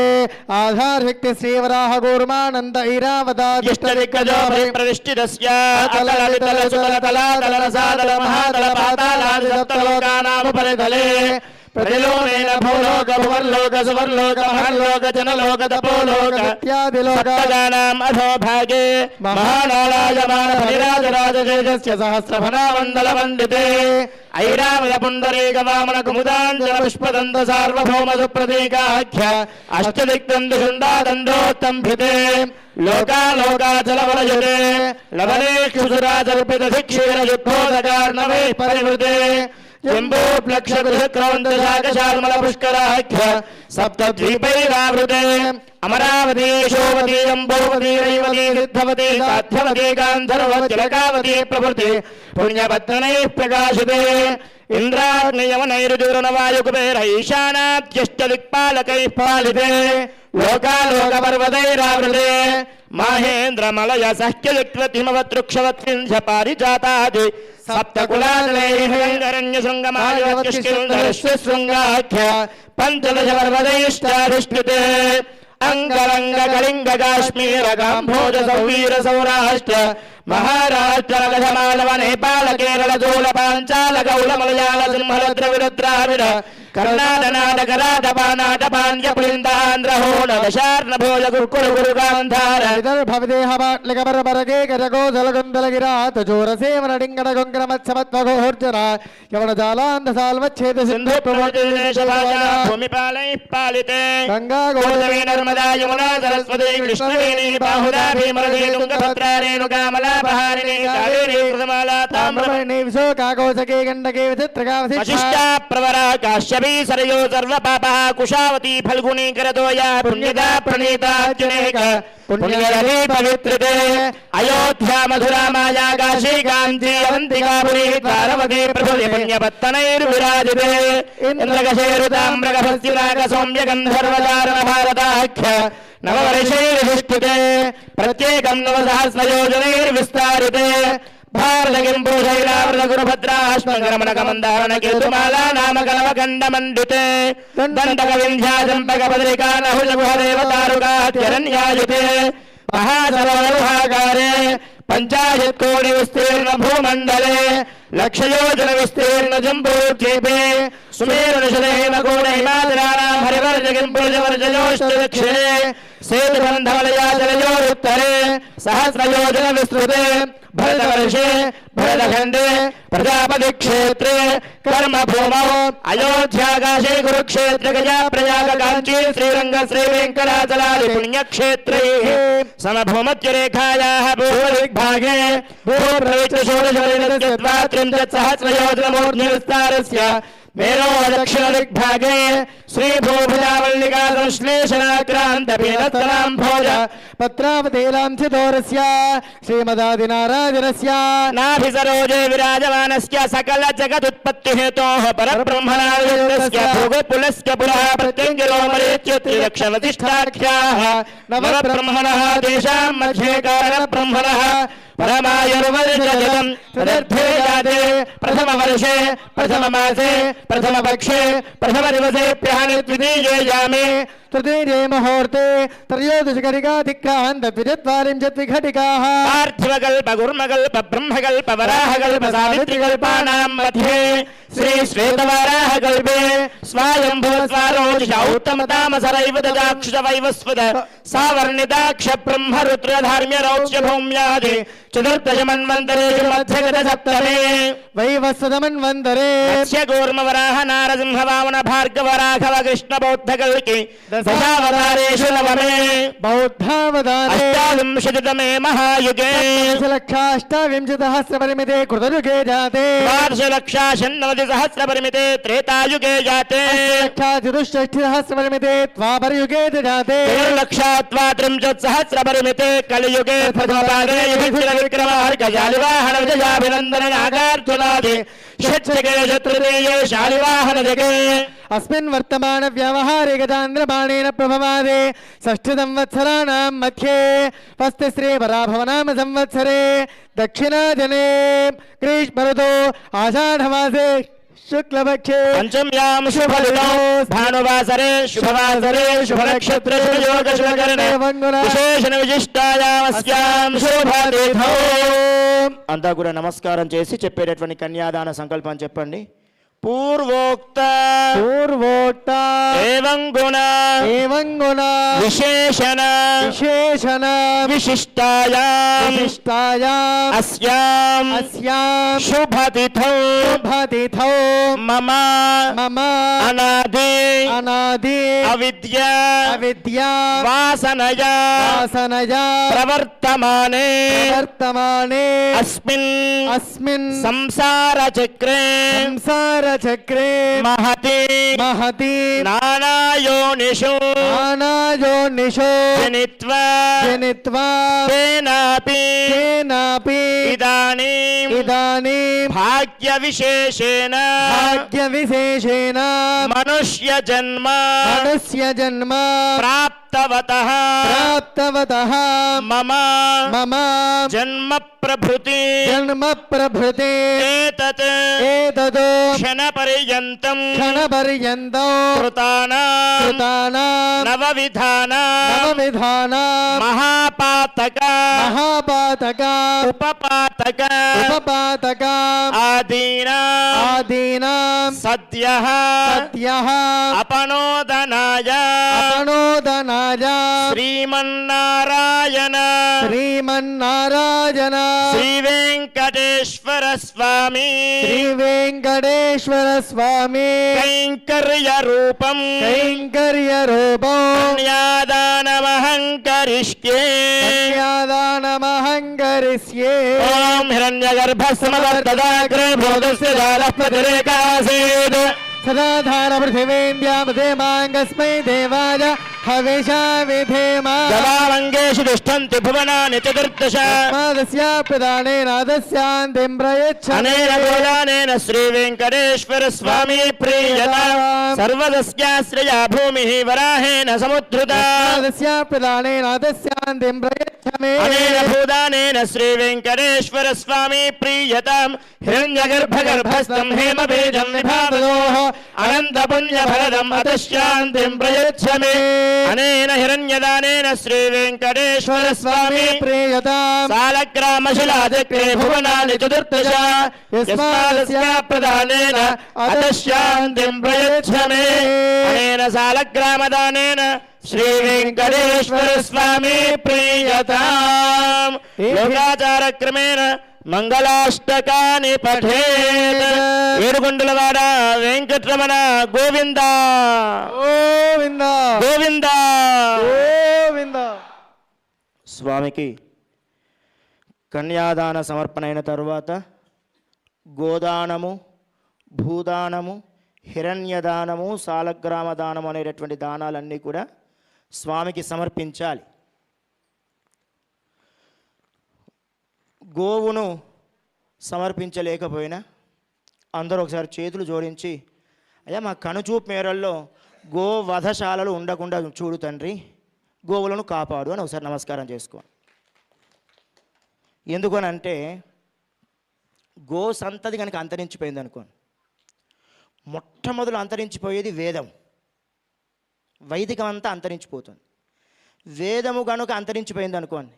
ఆధారశక్తి శ్రీవరాహ కూర్మానంద ఐరావతాదిష్టదిగ్గజో ప్రతిష్ఠితస్య అతల వితల సుతల తలాతల రసాతల మహాతల పాతాళాది సప్తలోకానాముపరితలే ప్రతిలోకేన భూలోక భువర్లోక సువర్లోక మహర్లోక జనలోక తపోలోక ఇత్యాదిలోకానాం అధోభాగే మహానారాయమాన పరిరాజరాజేజస్య సహస్రఫణామండల వందితే ఐరావత పుండరీక వామన కుముదాంజల పుష్పదంత సార్వభౌమ సుప్రతీకాఖ్య అష్టదిక్తందు శుండాదండోత్తంభితే లోకాలోకాచలవలయుతే లవనేక్షుసురాచర్పిత శిక్షీర యుద్ధోదకార్ణవే పరివృతే జంబూప్లక్షకుశక్రవంతశాకశాల్మల పుష్కరాఖ్య సప్తద్వీపైరావృతే అమరావతి యశోవతి అంబోవతి రైవతి సిద్ధవతి సాధ్యవతి గాంధర్వతిలకావతి ప్రభృతి పుణ్యపత్నైః ప్రకాశితే ఇంద్రాగ్నియమనైరుజుర్నవాయుకుబేర ఈశానాద్యష్టదిక్పాలకైః పాలితే లోకాలోకపర్వతైరావృతే మహేంద్రమలయ సహ్యదిక్వతిమవతృక్షవత్సింహ పారిజాతాది సప్తకులాదరైరణ్యశృంగమాయోశృంగాఖ్య పంచదశ పర్వతైష్టాధిష్ఠితే అంగరంగ కళింగ కాశ్మీర కాంభోజ సౌవీర సౌరాష్ట్ర మహారాష్ట్ర మగధమాలవ నేపాల కేరళ జోల పాంచాల గౌళ మలయాళ సింహల ద్రవిడ ద్రావిడ కర్ణాటనాటక రాటపానాట పాండ్య పులిందాంధ్ర హోణ దశార్ణ భోజ గురుకుల గురు గాంధార విదర్భవిదేహపాట్లిక పరపరగే గజగోదలగుందలగిరాత చోరసేవన డింగడ గొంగర మత్స్యమత్వగోర్జన యవన జాలాంధ సాల్వచ్ఛేద సింధు భూమిపాలైః పాలితే గంగా గోదావరి నర్మదా యమునా సరస్వతి కృష్ణవేణి బాహుదా భీమరథీ తుంగభద్రా రేణుకా మలాపహారిణి కావేరీ కృతమాలా తామ్రపర్ణి విశోకాకోసకే గండకే విచిత్రకావసి వశిష్ఠా ప్రవరా కాశ్యపీ సరయో సర్వపాపః కుశావతి ఫల్గుణీ కరతోయ పుణ్యదా ప్రణీతార్జునేక పుణ్యరథీ పవిత్రతే అయోధ్యా మధురా మాయా కాశీ కాంచీ అవంతికాపురీ తారవతీ ప్రభుతి పుణ్యపత్తనైర్విరాజితే ఇంద్రకశేరుతామ్రగభస్యునాక సౌమ్య గంధర్వచారణ భారతాఖ్య నవవర్షైర్విష్ఠితే ప్రత్యేకం నవసహస్రయోజనైర్విస్తారితే భారతగింభూషైరావృత గురుభద్రాశ్మగరమణకమందారణ కేతుమాలా నామకలవఖండమండితే దండక వింధ్యాజంపక పద్రికా నహుజగుహదేవతారుగాత్యరణ్యాయుతే మహాసరోహాకారే పంచాశత్కోటి విస్తీర్ణ భూమండలే లక్షయోజన విస్తీర్ణ జంబూద్వీపే సుమేరునిషదేమగోడహిమాద్రాణాం హరివర్జగింపుజవర్జయోష్టదక్షిణే సేతుబంధవలయాచలయోరుత్తరే సహస్రయోజన విస్తృతే భరతవర్షే భరతఖండే ప్రజాపతి క్షేత్రే కర్మభూమౌ అయోధ్యాకాశే కురుక్షేత్ర గజా ప్రయాగ కాంచీ శ్రీరంగ శ్రీ వెంకటాచలాది పుణ్యక్షేత్రైః సమభూమత్యరేఖాయాః పూర్వదిగ్భాగే భూప్రవిష్ట షోడశోదశత్వాత్రింశత్ సహస్రయోజనమూర్ధ్ని విస్తారస్య మేరో దక్షిణ దిగ్భాగే श्रीभूभुजावल्लिका संश्लेषणाक्रान्तपीनस्तनां भोज पत्रावतेलांसितोरस्य श्रीमदादिनाराजनस्य नाभिसरोजे विराजमानस्य सकल जगदुत्पत्तिहेतोः परब्रह्मणास्य भृगुकुलस्य पुरः प्रत्यङ्गिरोमरेत्युत्रिलक्षणतिष्ठाख्याः नवब्रह्मणः तेषां मध्ये कारणब्रह्मणः परमायुर्वर्जजतं तदर्थे जाते प्रथमवर्षे प्रथममासे प्रथमपक्षे प्रथमदिवसेभ्यः द्वितीये यामे तृतीये मुहूर्ते त्रयोदशकरिकाधिक्रान्त द्विचत्वारिंशद्विघटिकाः पार्थिवकल्प गुर्मकल्प ब्रह्मकल्प वराहकल्प सावित्रिकल्पानां मध्ये श्री श्वेतवाराहकल्पे स्वायम्भुवस्वारोचिषा उत्तमतामसरैव ददाक्षुषवैवस्वत सावर्णिताक्ष ब्रह्मरुद्रधार्म्य रौच्य भौम्यादि चतुर्दशमन्वन्तरेषु मध्यगतसप्तमे वैवस्वतमन्वन्तरे मत्स्य कूर्मवराह नारसिंह वामन भार्गव राघव कृष्ण बौद्धकल्कि दशावतारेषु नवमे बौद्धावतारे अष्टाविंशतितमे महायुगे दशलक्षाष्टाविंशतिसहस्रपरिमिते कृतयुगे जाते द्वादशलक्षाषण्णवतिसहस्रपरिमिते त्रेतायुगे जाते चतुष्षष्टिसहस्रपरिमिते द्वापरयुगे च जाते त्रिलक्षात्वात्रिंशत्सहस्रपरिमिते कलियुगे प्रथमपादे युधिष्ठिरविक्रमार्कशालिवाहन विजयाभिनन्दन नागार्जुनादि षट्जगे तृतीये शालिवाहन जगे अस्मिन् वर्तमान व्यावहारिक चान्द्रमाणेन प्रभवादे षष्ठसंवत्सराणां मध्ये पस्ति श्रीवराभवनाम संवत्सरे दक्षिणाजने ग्रीष्मऋतौ आषाढमासे शुक्लपक्षे पंचम्यां शुभऋतौ भानुवासरे शुभवासरे शुभनक्षत्रे शुभयोग शुभकरणे विशेषण विशिष्टायामस्यां शुभतिथौ అంతా కూడా నమస్కారం చేసి చెప్పేటటువంటి కన్యాదాన సంకల్పం చెప్పండి. పూర్వోక్త ఏవం గుణ విశేషణ విశిష్టాయాం అస్యాం శుభతిథౌ మమ అనాది అవిద్య వాసనయా ప్రవర్తమానే అస్మిన్ సంసార చక్రే महति నానాయోనిషు జనిత్వా తేనాపి ఇదానీం భాగ్య విశేషేణ మనుష్య జన్మ ప్రాప్తవతః మమ జన్మ ప్రభృతి ఏతత్ క్షణ పర్యంతం కృతానాం నవవిధానా మహాపాతక ఉపపాతక ఆదీనాం సద్యః అపనోదనాయ శ్రీమన్నారాయణ శ్రీ వెంకటేశ్వర స్వామి కైంకర్య రూపం కన్యాదానమహంకరిష్యే ఓం హిరణ్యగర్భ సమవర్తదాగ్రే భోగస్య దారః ప్రతిరేకాసేద్ सदाधार पृथिवीन्द्यामदेमाङ्गस्मै देवाय हविषा विधेमा गवामङ्गेषु तिष्ठन्ति भुवनानि चतुर्दश मादस्या प्रदानेनादस्यान्तिं प्रयच्छति अनेन गोदानेन श्रीवेङ्कटेश्वर स्वामी प्रीयताम् सर्वदस्याश्रया भूमिः वराहेण समुद्धृता मादस्या प्रदानेनादस्यान्तिं प्रयच्छति अनेन भूदानेन श्रीवेङ्कटेश्वर स्वामी प्रीयताम् हिरण्यगर्भगर्भस्थं हेमबीजं विभावयोः अनन्तपुण्यफलदम् अतश्शान्तिं प्रयच्छमे अनेन हिरण्यदानेन श्रीवेङ्कटेश्वर स्वामी प्रीयताम् सालग्रामशिलाचक्रे भुवनानि चतुर्दश यस्मादस्य प्रदानेन अतश्शान्तिं प्रयच्छमे अनेन सालग्रामदानेन श्रीवेङ्कटेश्वर स्वामी प्रीयताम् लोकाचारक्रमेण మంగళాష్టకాని పఠేత్ ఏడుకొండలవాడ వెంకటరమణ గోవింద గోవింద గోవింద గోవింద. స్వామికి కన్యాదాన సమర్పణ అయిన తరువాత గోదానము భూదానము హిరణ్యదానము, సాలగ్రామ దానము అనేటటువంటి దానాలన్నీ కూడా స్వామికి సమర్పించాలి. గోవును సమర్పించలేకపోయినా అందరూ ఒకసారి చేతులు జోడించి, అయ్యా మా కనుచూపు మేరల్లో గో వధశాలలు ఉండకుండా చూడు తండ్రి, గోవులను కాపాడు అని ఒకసారి నమస్కారం చేసుకో. ఎందుకనంటే గో సంతతి కనుక అంతరించిపోయింది అనుకోండి, మొట్టమొదలు అంతరించిపోయేది వేదం. వైదికం అంతా అంతరించిపోతుంది. వేదము కనుక అంతరించిపోయింది అనుకోండి,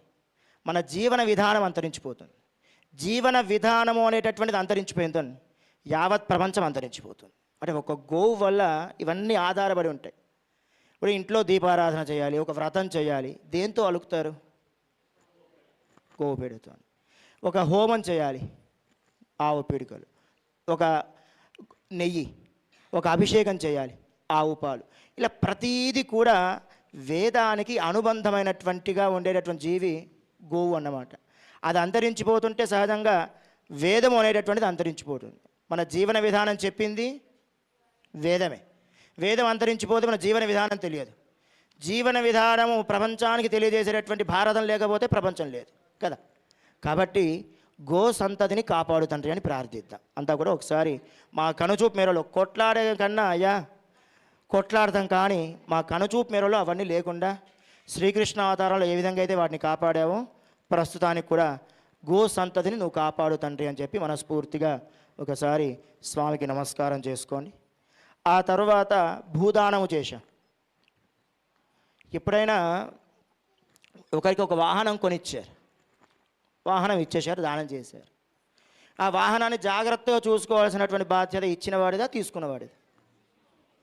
మన జీవన విధానం అంతరించిపోతుంది. జీవన విధానము అనేటటువంటిది అంతరించిపోయిందని యావత్ ప్రపంచం అంతరించిపోతుంది. అంటే ఒక గోవు వల్ల ఇవన్నీ ఆధారపడి ఉంటాయి. ఇప్పుడు ఇంట్లో దీపారాధన చేయాలి, ఒక వ్రతం చేయాలి, దేంతో అలుకుతారు? గోవు పేడతో. ఒక హోమం చేయాలి, ఆవు పీడికలు. ఒక నెయ్యి, ఒక అభిషేకం చేయాలి, ఆవు పాలు. ఇలా ప్రతీది కూడా వేదానికి అనుబంధమైనటువంటిగా ఉండేటటువంటి జీవి గోవు అన్నమాట. అది అంతరించిపోతుంటే సహజంగా వేదము అనేటటువంటిది అంతరించిపోతుంది. మన జీవన విధానం చెప్పింది వేదమే. వేదం అంతరించిపోతే మన జీవన విధానం తెలియదు. జీవన విధానము ప్రపంచానికి తెలియజేసేటటువంటి భారతం లేకపోతే ప్రపంచం లేదు కదా. కాబట్టి గో సంతతిని కాపాడు తండ్రి అని ప్రార్థిద్దాం. అంతా కూడా ఒకసారి మా కనుచూపు మేరలో కొట్లాడే కన్నా అయ్యా కొట్లాడతాం, కానీ మా కనుచూపు మేరలో అవన్నీ లేకుండా శ్రీకృష్ణ అవతారంలో ఏ విధంగా అయితే వాటిని కాపాడావో ప్రస్తుతానికి కూడా గో సంతతిని నువ్వు కాపాడు తండ్రి అని చెప్పి మనస్ఫూర్తిగా ఒకసారి స్వామికి నమస్కారం చేసుకోండి. ఆ తర్వాత భూదానము చేశాం. ఎప్పుడైనా ఒకరికి ఒక వాహనం కొనిచ్చారు, వాహనం ఇచ్చేశారు, దానం చేశారు. ఆ వాహనాన్ని జాగ్రత్తగా చూసుకోవాల్సినటువంటి బాధ్యత ఇచ్చిన వాడిదా తీసుకున్నవాడిది?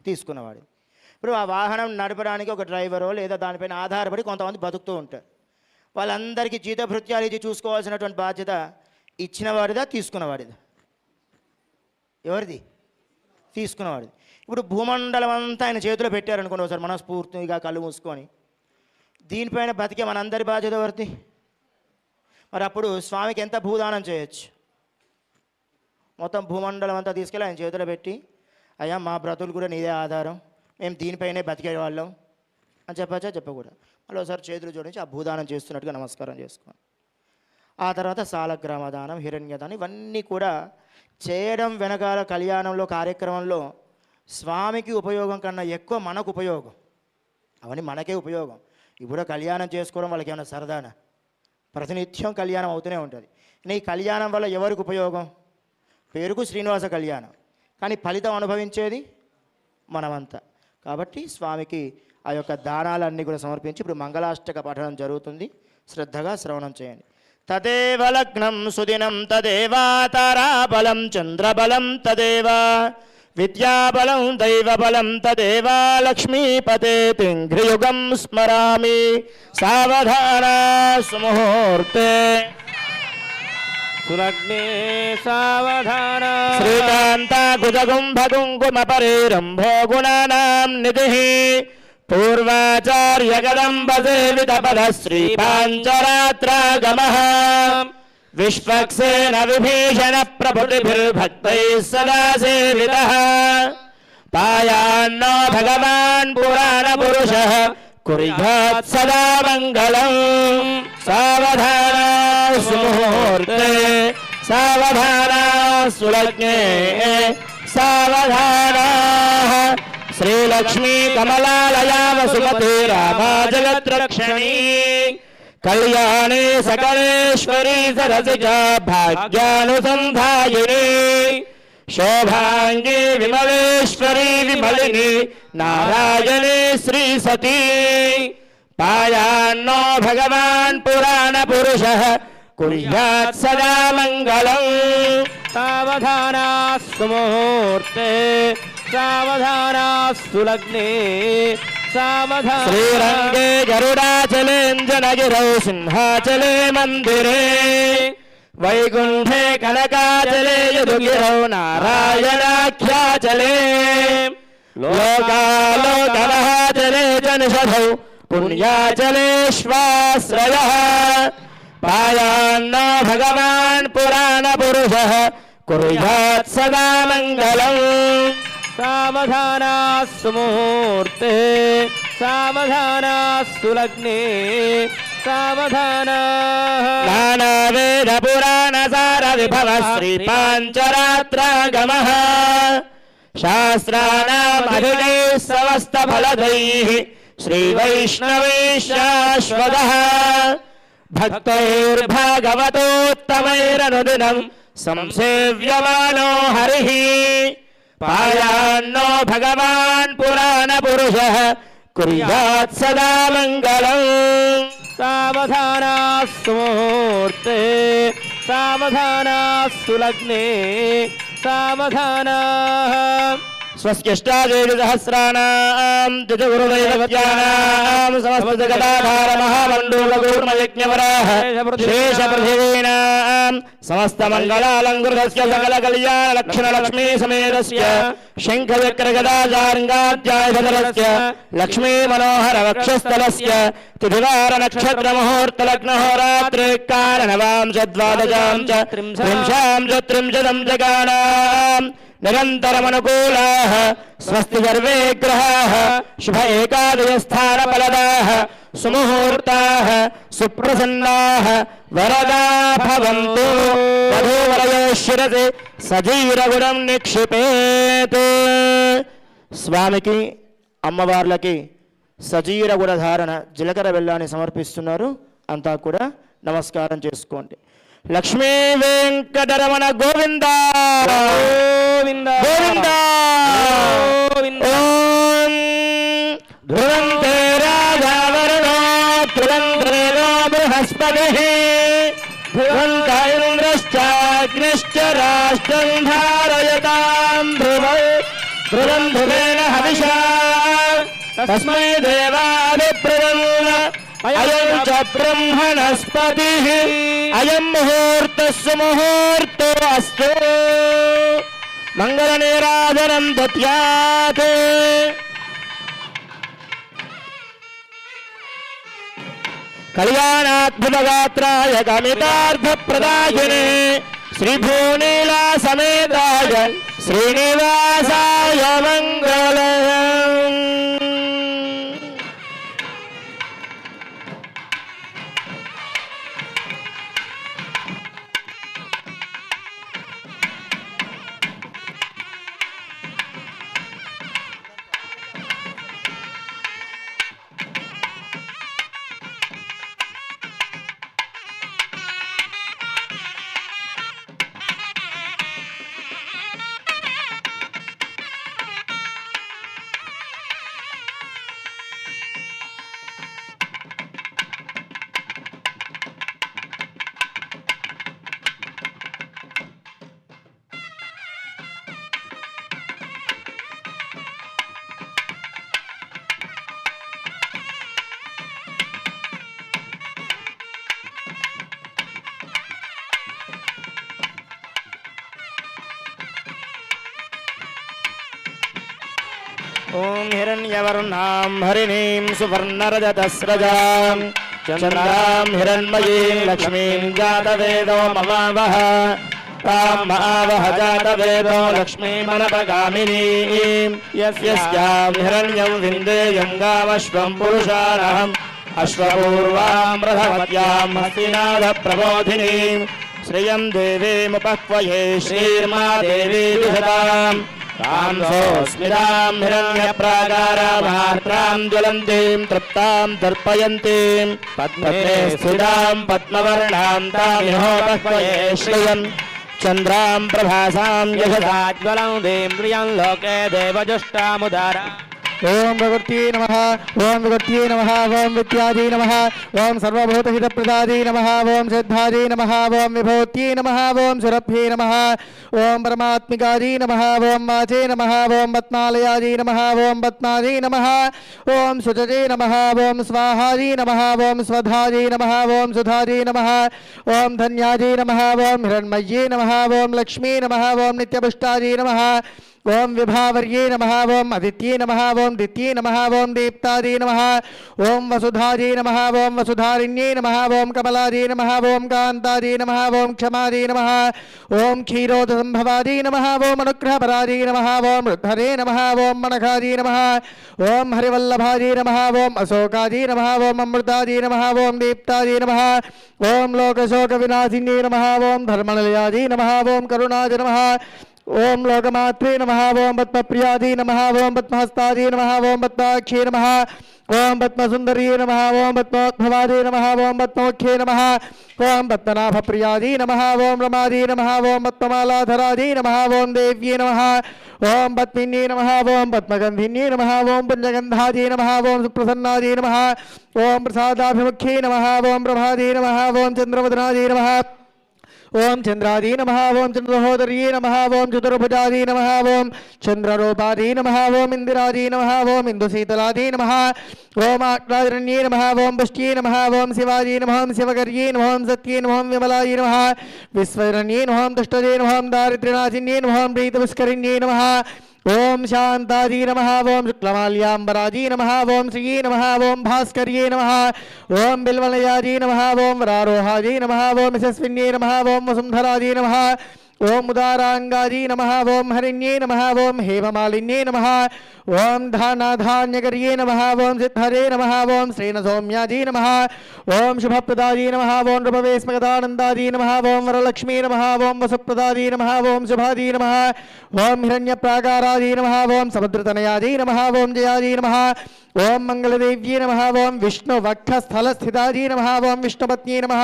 తీసుకున్నవాడిది. ఇప్పుడు ఆ వాహనం నడపడానికి ఒక డ్రైవరో లేదా దానిపైన ఆధారపడి కొంతమంది బతుకుతూ ఉంటారు. వాళ్ళందరికీ జీతభృత్యాలు ఇచ్చి చూసుకోవాల్సినటువంటి బాధ్యత ఇచ్చిన వాడిదా తీసుకున్నవాడిదా? ఎవరిది? తీసుకున్నవాడిది. ఇప్పుడు భూమండలం అంతా ఆయన చేతిలో పెట్టారనుకోండి, ఒకసారి మనస్ఫూర్తిగా కళ్ళు మూసుకొని, దీనిపైన బతికే మనందరి బాధ్యత ఎవరిది? మరి అప్పుడు స్వామికి ఎంత భూదానం చేయొచ్చు? మొత్తం భూమండలం అంతా తీసుకెళ్ళి ఆయన చేతిలో పెట్టి, అయ్యా మా బ్రతులు కూడా నీదే ఆధారం, మేము దీనిపైనే బతికే వాళ్ళం అని చెప్పచ్చా? చెప్పకూడదు. మళ్ళీ ఒకసారి చేతులు జోడించి ఆ భూదానం చేస్తున్నట్టుగా నమస్కారం చేసుకోండి. ఆ తర్వాత సాలగ్రామ దానం, హిరణ్యదానం, ఇవన్నీ కూడా చేయడం వెనకాల కళ్యాణంలో కార్యక్రమంలో స్వామికి ఉపయోగం కన్నా ఎక్కువ మనకు ఉపయోగం. అవన్నీ మనకే ఉపయోగం. ఇప్పుడు కళ్యాణం చేసుకోవడం వాళ్ళకి ఏమైనా సరదానా? ప్రతినిత్యం కళ్యాణం అవుతూనే ఉంటుంది. ఈ కళ్యాణం వల్ల ఎవరికి ఉపయోగం? పేరుకు శ్రీనివాస కళ్యాణం, కానీ ఫలితం అనుభవించేది మనమంతా. కాబట్టి స్వామికి ఆ యొక్క దానాలన్నీ కూడా సమర్పించి ఇప్పుడు మంగళాష్టక పఠనం జరుగుతుంది. శ్రద్ధగా శ్రవణం చేయండి. తదేవ లగ్నం సుదినం తదేవా తారాబలం చంద్రబలం తదేవా విద్యాబలం దైవబలం తదేవా లక్ష్మీపతే పింఘ్రియుగం స్మరామి సావధాన సుముహూర్తే సులగ్నే సావధాన శ్రీకాంత కుజగుంభ కుంకుమ పరిరంభో గుణానాం నిధిః పూర్వాచార్య కదంబ సేవిత పద శ్రీ పాంచరాత్రాగమః విశ్వక్సేన విభీషణ ప్రభుతిభిర్భక్తైః సదా సేవితః పాయాన్నో భగవాన్ పురాణ పురుషః కుర్యాత్ సదా మంగళం సావధాన సుముహూర్తే సావధాన సులగ్నే సావధాన శ్రీలక్ష్మీ కమలాలయా వసుమతే రామా జగద్రక్షణీ కళ్యాణే సకలేశ్వరీ సరసిజా భాగ్యానుసంధాయిని శోభాంగి విమలేశ్వరీ విమలిని నారాయణే శ్రీ సతీ పాయాన్నో భగవాన్ పురాణ పురుషః కుర్యాత్ సదా మంగళం సావధానా సుముహూర్తే సావధానా సులగ్నే సావధాన శ్రీరంగే గరుడాచలేంజనగిరౌ సింహాచలే మందిరే వైకుంఠే కనకాచలే యదుగిరౌ నారాయణాఖ్యాచలే లోకాలోకమహాచలే జనిషధౌ పుణ్యాచలేష్వాశ్రయః పాయాన్నో భగవాన్ పురాణ పురుషః కుర్యాత్ సదా మంగళం सावधानास्तु मुहूर्ते सावधानास्तु लग्ने सावधानाः नानावेद पुराण सार विभव श्री पांचरात्रागमः शास्त्राणाम् अधिदैः समस्त फलदैः श्री वैष्णवेशाश्वतः भक्तैर्भागवतोत्तमैरनुदिनं संसेव्यमानो हरिः पायान्नो भगवान् पुराणपुरुषः कुर्यात् सदा मङ्गलम् सावधानास्तु मुहूर्ते सावधानास्तु लग्ने सावधानाः स्वस्यष्टादेशसहस्राणां द्विजगुरुदैवत्यानां समस्तजगदाधार महामण्डूलगूर्मयज्ञवराः शेषपृथिवीनां समस्तमङ्गलालङ्कृतस्य सकलकल्याणलक्षणलक्ष्मी समेतस्य शङ्खचक्रगदाचार्ङ्गाध्यायधरस्य लक्ष्मीमनोहरवक्षस्थलस्य तिथिवारनक्षत्रमहोर्तलग्नहोरात्रिकारणवां त्रिंशां च त्रिंशतं जगानां निरन्तरमनुकूलाः स्वस्ति सर्वे ग्रहाः शुभ एकादशस्थानफलदाः सुमुहूर्ताः सुप्रसन्नाः वरदा भवन्तु वधूवरयो शिरसि సజీరగుణం నిక్షిపేత్. స్వామికి అమ్మవార్లకి సజీరగుణ ధారణ జీలకర్ర బెల్లాన్ని సమర్పిస్తున్నారు. అంతా కూడా నమస్కారం చేసుకోండి. లక్ష్మీ వెంకటరమణ గోవింద గోవింద గోవింద. ఓం ధ్రువంతే రాజావరుణో ధ్రువంతరేణో బృహస్పతిః ధ్రువంత ఇంద్రశ్చాగ్నిశ్చ రాష్ట్రం ధారయతాం ధ్రువం ధ్రువేణ హవిషా తస్మై దేవాభిప్రదన్న అయం చ బ్రహ్మణస్పతిః అయం ముహూర్తః సుముహూర్తో అస్తు మంగళ నీరాజనం దద్యాత్. కళ్యాణాద్భుతగాత్రాయ కామితార్థప్రదాయినే శ్రీభూనీలా సమేతాయ శ్రీనివాసాయ మంగళం. ఓం హిరణ్యవర్ణాం హరిణీం సువర్ణరజతస్రజాం చంద్రాం హిరణ్మయీం లక్ష్మీం జాతవేదో మమావహ తాం మహావహ జాతవేదో లక్ష్మీమనపగామినీం యస్యాం హిరణ్యం విందేయం గామశ్వం పురుషానహం అశ్వపూర్వాం రథవత్యాం హస్తినాథ ప్రబోధినీం శ్రియం దేవీముపక్వయే శ్రీర్మా దేవీ విహతాం స్మితాం హిరణ్యప్రాకారామార్త్రాం జ్వలంతీం తృప్తాం దర్పయంతీం పద్మే స్థితాం పద్మవర్ణాం తామిహోపక్వయే శ్రియం చంద్రాం ప్రభాసాం యశసాజ్వలం దేం ప్రియం లోకే దేవజుష్టాముదారా. ఓం ప్రకృత్యై నమః ఓం వికృత్యై నమః ఓం విద్యాజై నమః ఓం సర్వభూతహితప్రదాజై నమః ఓం సిద్ధాజై నమః ఓం విభూత్యై నమః ఓం సురభ్యై నమః ఓం పరమాత్మికాజై నమః ఓం వాచే నమః ఓం పద్మాలయాజై నమః ఓం పద్మాజై నమః ఓం సుజజై నమః ఓం స్వాహాజై నమః ఓం స్వధాజై నమః ఓం సుధాజై నమః ఓం ధన్యాజై నమః ఓం హిరణ్మయ్యై నమః ఓం లక్ష్మీ నమః ఓం నిత్యపుష్టాజై నమః ఓం విభావర్యే నమః ఓం అదిత్యే నమః ఓం దిత్యే నమః ఓం దీప్తాదే నమః ఓం వసుధాదే నమః ఓం వసుధారిణ్యే నమః ఓం కమలాదే నమః ఓం కాంతాదే నమః ఓం క్షమాదే నమః ఓం క్షీరోదసంభవాదే నమః ఓం అనుగ్రహపరాదే నమః ఓం రుద్ధరే నమః ఓం మనఖాదే నమః ఓం హరివల్లభాదే నమః ఓం అశోకాదే నమః ఓం అమృతాదే నమః ఓం దీప్తాదే నమః ఓం లోకశోక వినాశిన్యే నమః ఓం ధర్మనిలయాదే నమః ఓం కరుణాదే నమః ఓం లోకమాత్రే నమః ఓం పద్మప్రియాదే నమః ఓం పద్మహస్తాదే నమః ఓం పద్మాక్షే నమః ఓం పద్మసుందర్యే నమః ఓం పద్మోద్భవాదే నమః ఓం పద్మోక్షే నమః ఓం పద్మనాభప్రియాదే నమః ఓం రమాదే నమః ఓం పద్మమాలాధరాదే నమః ఓం దేవ్యే నమః ఓం పద్మిన్యే నమః ఓం పద్మగంధిన్యే నమః ఓం పంచగంధాదే నమః ఓం సుప్రసన్నాదే నమః ఓం ప్రసాదాభిముఖ్యే నమః ఓం ప్రభాదే నమః ఓం చంద్రవదనాదే నమః ఓం చంద్రాదే నమః ఓం చంద్రసహోదర్యే నమః ఓం చతుర్భుజాదే నమః ఓం చంద్రరూపాదే నమః ఓం ఇందిరాదే నమః ఓం ఇందుశీతలాదే నమః ఓం ఆగ్రారణ్యే నమః ఓం పుష్ట్యే నమః ఓం శివాజే నమః ఓం శివకర్యే నమః ఓం సత్యే నమః ఓం విమలాయే నమః విశ్వరణ్యే నమః ఓం దుష్టదే నమః ఓం దారిద్ర్యనాశిన్యే నమః ఓం ప్రీతపుష్కరిణ్యే నమః ఓం శాంతాజీ నమః ఓం శుక్లమాల్యాంబరాజీ నమః ఓం శ్రీయే నమః ఓం భాస్కర్యే నమః ఓం బిల్వలయాజీ నమః ఓం వరారోహాజీ నమః ఓం యశస్విన్యే నమః ఓం వసుంధరాజీ నమః ఓం ఉదారాంగాజీ నమః ఓం హరిణ్యే నమః ఓం హేమమాలిన్యే నమః ఓం ధాన్యకర్యే నమః ఓం సిద్ధరే నమః ఓం శ్రీనసౌమ్యాజీ నమః ఓం శుభప్రదాజీ నమః ఓం నృపవేస్మగదానందాజీ నమః ఓం వరలక్ష్మీ నమః ఓం వసుప్రదాజీ నమః ఓం శుభాజీ నమః ఓం హిరణ్యప్రాకారాజీ నమః ఓం సముద్రతనయాజీ నమః ఓం జయాజీ నమః ఓం మంగళదేవ్యే నమః ఓం విష్ణువక్షస్థలస్థితాజీ నమః ఓం విష్ణుపత్న్యే నమః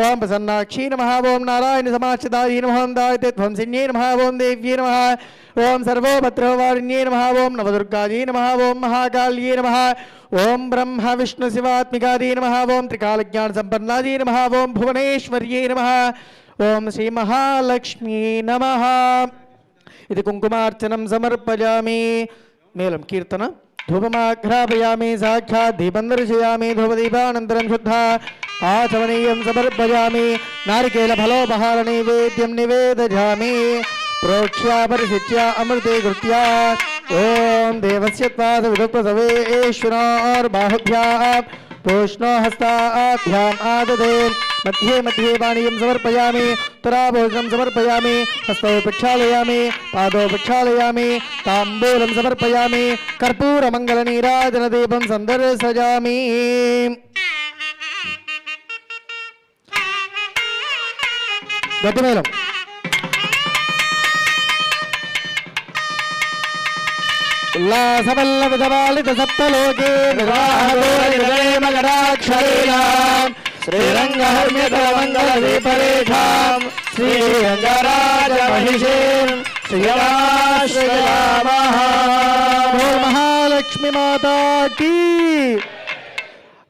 ఓం ప్రసన్నాక్షీ నమః ఓం నారాయణ సమాశ్రితాజీ నమః ఓం దాయత్వంసిన్యే నమః ఓం దేవ్యే నమః ఓం సర్వోభద్రవారిణ్యే నమః ఓం నవదుర్గాజీ నమః ఓం మహాకాళ్యే నమః ఓం బ్రహ్మ విష్ణు శివాత్మికాజీ నమః ఓం త్రికాలజ్ఞాన సంపన్నాజీ నమః ఓం భువనేశ్వర్యే నమః ఓం శ్రీ మహాలక్ష్మీ నమః ఇది కుంకుమార్చనం సమర్పయామి మేలం కీర్తన ధూపమాఘ్రాపయామి సాక్షాత్ దీపం దర్శయామి ధూపదీపానంతరం శుద్ధ ఆచమనీయం సమర్పయామి నారికేల ఫలోపహార నైవేద్యం నివేదయామి ప్రోక్ష్య పరిశిచ్య అమృతే కృత్యా ఓం దేవస్య త్వాద విదుఃఖసవేశ్వరోర్బాహుభ్యాం పూష్ణో హస్తాభ్యాం ఆదదే मध्ये मध्ये पानीयं समर्पयामि उत्तराभोजनं समर्पयामि हस्तौ प्रक्षालयामि पादौ प्रक्षालयामि ताम्बूलं समर्पयामि कर्पूरमङ्गलनीराजनदीपं सन्दर्शयामि गतिमेलम् उल्लासवल्लविधवालित सप्तलोके निर्वाहगोरिगणेमगडाक्षरीणाम् श्रीरङ्गहर्म्यकरमङ्गलदीपरेखां श्रीरङ्गराजमहिषीं श्रियमाश्रयामः महालक्ष्मी माता की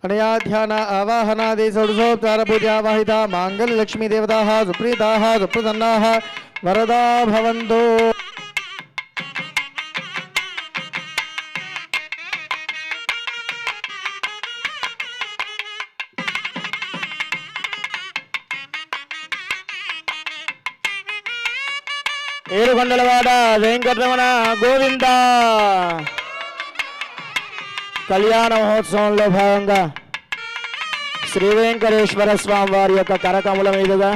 अनया ध्यान आवाहनादि षोडशोपचार पूजा वाहिता मांगल्य लक्ष्मी देवताः सुप्रीताः सुप्रसन्नाः वरदा भवन्तु ఏడుకొండలవాడ వెంకటరమణ గోవింద. కళ్యాణ మహోత్సవంలో భాగంగా శ్రీ వెంకటేశ్వర స్వామి వారి యొక్క కరకముల మీదుగా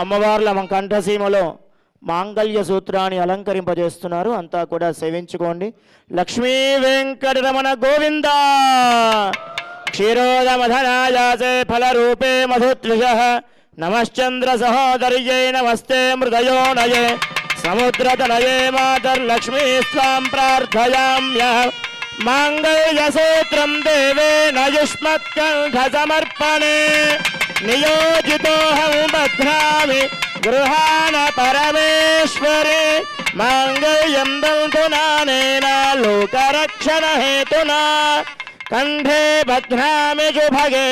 అమ్మవార్ల కంఠసీమలో మాంగళ్య సూత్రాన్ని అలంకరింపజేస్తున్నారు. అంతా కూడా సేవించుకోండి. లక్ష్మీ వెంకటరమణ గోవింద. క్షీరోదమధనాయాసే ఫలరూపే మధుత్రిషః నమశ్చంద్ర సహోదర్యై నమస్తే మృదయోనయే సముద్రతనయే మాతర్లక్ష్మీ స్వాం ప్రార్థయామ్యహం మాంగళ్యసూత్రం దేవేన యుష్మత్కంఠ సమర్పణే నియోజితోహం బధ్నామి గృహాణ పరమేశ్వరే మాంగళ్యం దంతునానేన లోకరక్షణ హేతునా కంఠే బధ్నామి శుభగే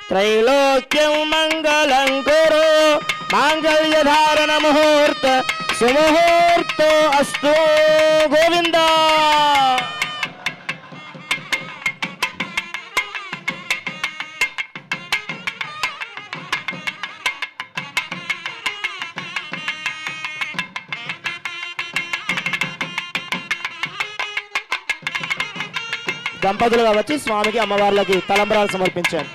त्रैलोक्यं मंगलं कुरु मांगल्य धारण मुहूर्त सुमुहूर्तो अस्तु गोविंद. దంపతులుగా వచ్చి స్వామికి అమ్మవార్లకి తలంబరాలు సమర్పించాను.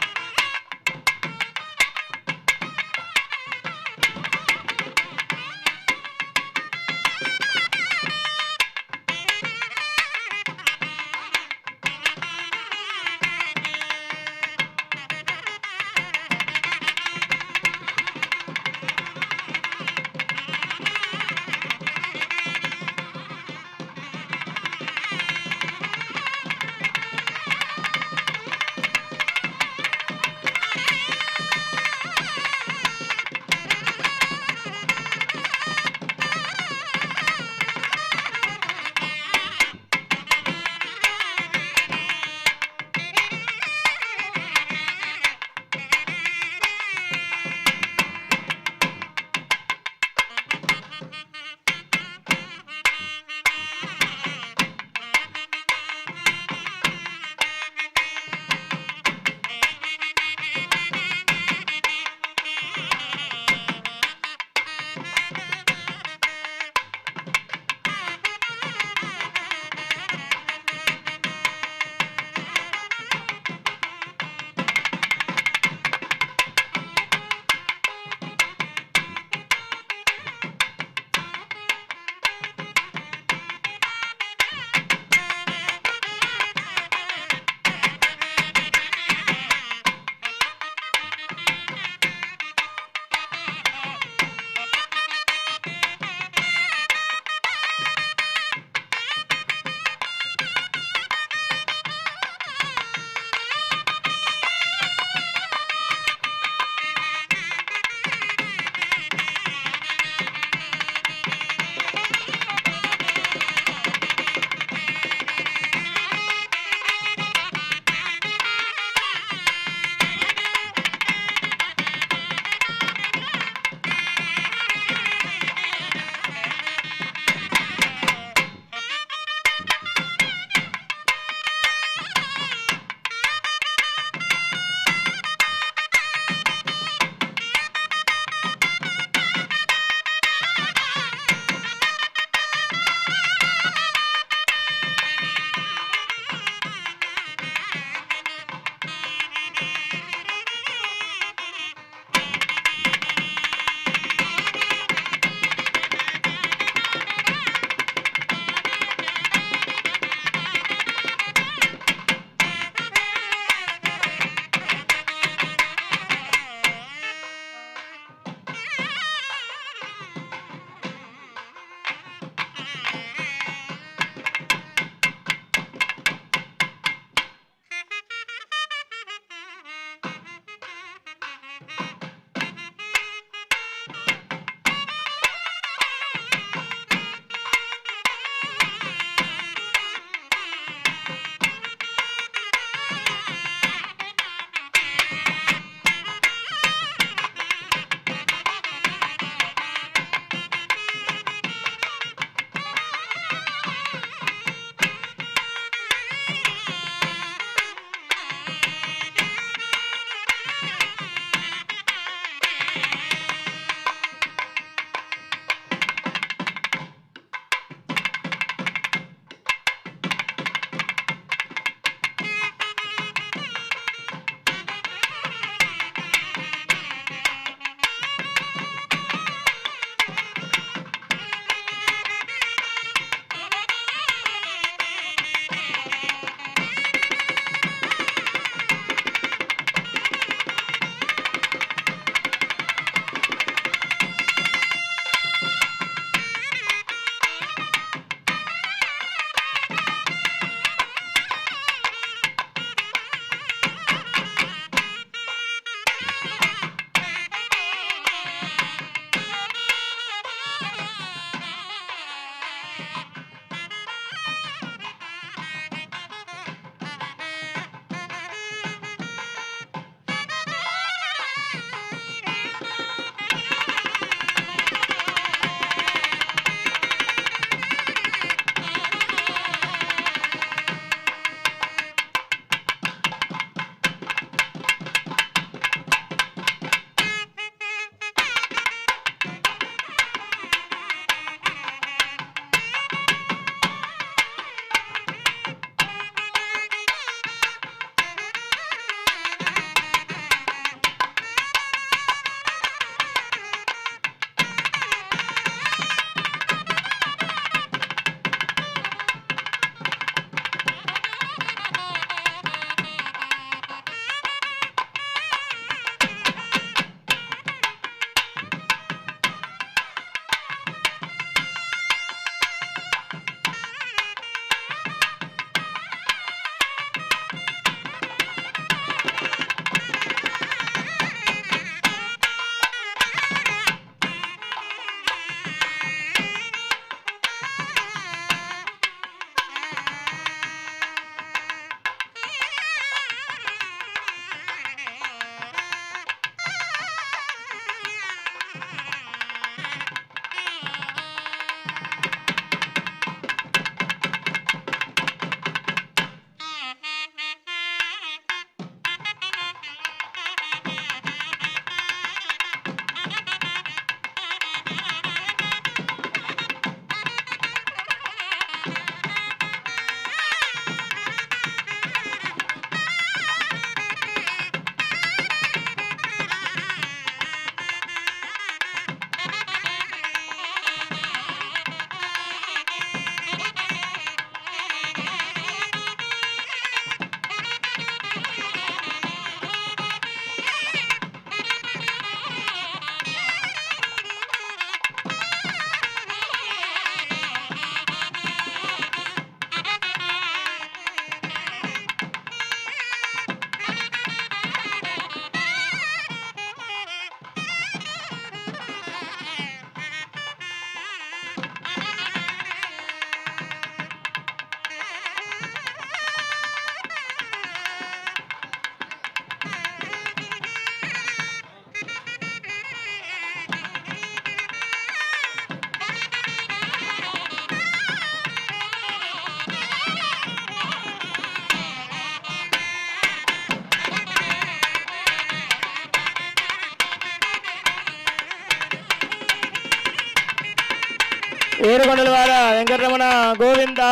ఏడుకొండల వాడ వెంకటరమణ గోవింద.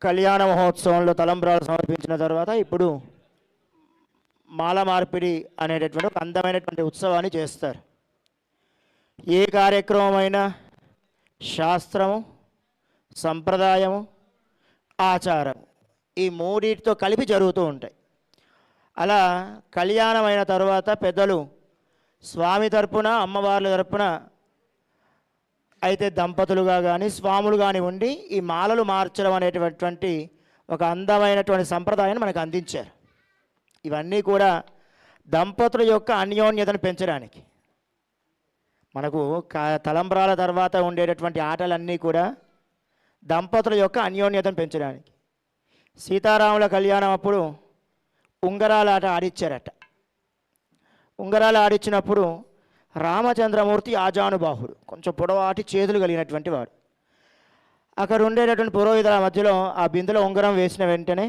కళ్యాణ మహోత్సవంలో తలంబ్రాలు సమర్పించిన తర్వాత ఇప్పుడు మాల మార్పిడి అనేటటువంటి ఒక అందమైనటువంటి ఉత్సవాన్ని చేస్తారు. ఏ కార్యక్రమమైనా శాస్త్రము, సంప్రదాయము, ఆచారం ఈ మూడింటితో కలిపి జరుగుతూ ఉంటాయి. అలా కళ్యాణం అయిన తర్వాత పెద్దలు స్వామి తరపున అమ్మవార్ల తరపున అయితే దంపతులుగా కానీ స్వాములు కానీ ఉండి ఈ మాలలు మార్చడం అనేటటువంటి ఒక అందమైనటువంటి సంప్రదాయాన్ని మనకు అందించారు. ఇవన్నీ కూడా దంపతుల యొక్క అన్యోన్యతను పెంచడానికి. మనకు తలంబ్రాల తర్వాత ఉండేటటువంటి ఆటలన్నీ కూడా దంపతుల యొక్క అన్యోన్యతను పెంచడానికి. సీతారాముల కళ్యాణం అప్పుడు ఉంగరాల ఆట ఆడిచ్చారట. ఉంగరాలు ఆడిచ్చినప్పుడు రామచంద్రమూర్తి ఆజానుబాహుడు, కొంచెం పొడవాటి చేతులు కలిగినటువంటి వాడు. అక్కడ ఉండేటటువంటి పురోహితుల మధ్యలో ఆ బిందెలో ఉంగరం వేసిన వెంటనే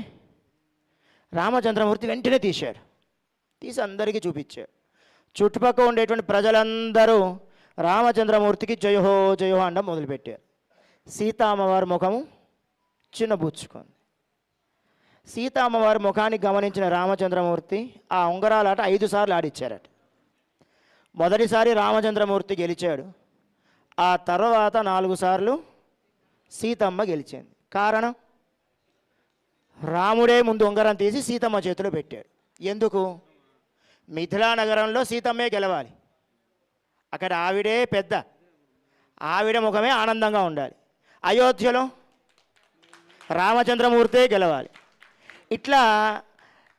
రామచంద్రమూర్తి వెంటనే తీశాడు. తీసి అందరికీ చూపించాడు. చుట్టుపక్కల ఉండేటువంటి ప్రజలందరూ రామచంద్రమూర్తికి జయహో జయహో అనడం మొదలుపెట్టారు. సీతామ్మవారి ముఖము చిన్నబుచ్చుకుంది. సీతామ్మవారి ముఖాన్ని గమనించిన రామచంద్రమూర్తి ఆ ఉంగరాలాట 5 సార్లు ఆడిచ్చారట. మొదటిసారి రామచంద్రమూర్తి గెలిచాడు. ఆ తర్వాత 4 సార్లు సీతమ్మ గెలిచింది. కారణం, రాముడే ముందు ఉంగరం తీసి సీతమ్మ చేతిలో పెట్టాడు. ఎందుకు? మిథిలా నగరంలో సీతమ్మే గెలవాలి. అక్కడ ఆవిడే పెద్ద, ఆవిడ ముఖమే ఆనందంగా ఉండాలి. అయోధ్యలో రామచంద్రమూర్తే గెలవాలి. ఇట్లా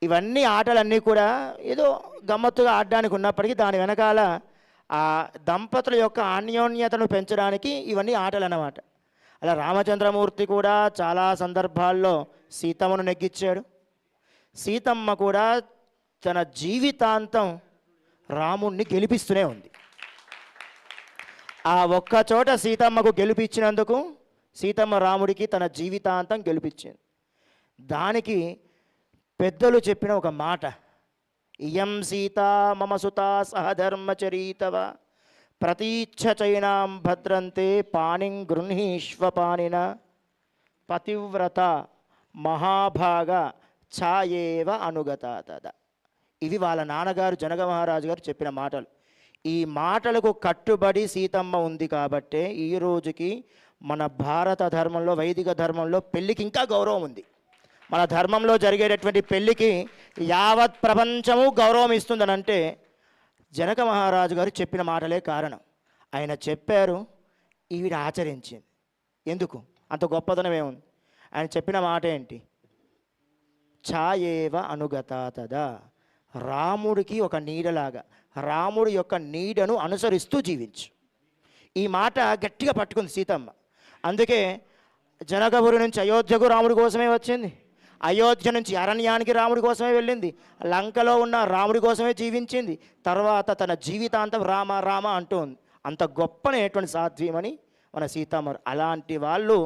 ఇవన్నీ ఆటలన్నీ కూడా ఏదో గమ్మత్తుగా ఆడడానికి ఉన్నప్పటికీ దాని వెనకాల ఆ దంపతుల యొక్క అన్యోన్యతను పెంచడానికి ఇవన్నీ ఆటలు అన్నమాట. అలా రామచంద్రమూర్తి కూడా చాలా సందర్భాల్లో సీతమ్మను నెగ్గించాడు. సీతమ్మ కూడా తన జీవితాంతం రాముణ్ణి గెలిపిస్తూనే ఉంది. ఆ ఒక్క చోట సీతమ్మకు గెలిపించినందుకు సీతమ్మ రాముడికి తన జీవితాంతం గెలిపించింది. దానికి పెద్దలు చెప్పిన ఒక మాట, ఇయం సీతా మమ సుతా సహధర్మచరీతవ ప్రతీచ్ఛ చైనాం భద్రంతే పాణిం గృహీష్వ పాణిన పతివ్రత మహాభాగ ఛాయేవ అనుగత తద. ఇవి వాళ్ళ నాన్నగారు జనక మహారాజు గారు చెప్పిన మాటలు. ఈ మాటలకు కట్టుబడి సీతమ్మ ఉంది కాబట్టే ఈ రోజుకి మన భారత ధర్మంలో, వైదిక ధర్మంలో పెళ్ళికి ఇంకా గౌరవం ఉంది. మన ధర్మంలో జరిగేటటువంటి పెళ్ళికి యావత్ ప్రపంచము గౌరవం ఇస్తుందని అంటే జనక మహారాజు గారు చెప్పిన మాటలే కారణం. ఆయన చెప్పారు, ఈవిడ ఆచరించింది. ఎందుకు అంత గొప్పదనం ఏముంది? ఆయన చెప్పిన మాట ఏంటి? ఛాయేవ అనుగత తదా. రాముడికి ఒక నీడలాగా, రాముడి యొక్క నీడను అనుసరిస్తూ జీవించు. ఈ మాట గట్టిగా పట్టుకుంది సీతమ్మ. అందుకే జనకపురి నుంచి అయోధ్యకు రాముడి కోసమే వచ్చింది. అయోధ్య నుంచి అరణ్యానికి రాముడి కోసమే వెళ్ళింది. లంకలో ఉన్న రాముడి కోసమే జీవించింది. తర్వాత తన జీవితాంతం రామ రామ అంటూ ఉంది. అంత గొప్పనేటువంటి సాధ్వీమని మన సీతమ్మ. అలాంటి వాళ్ళు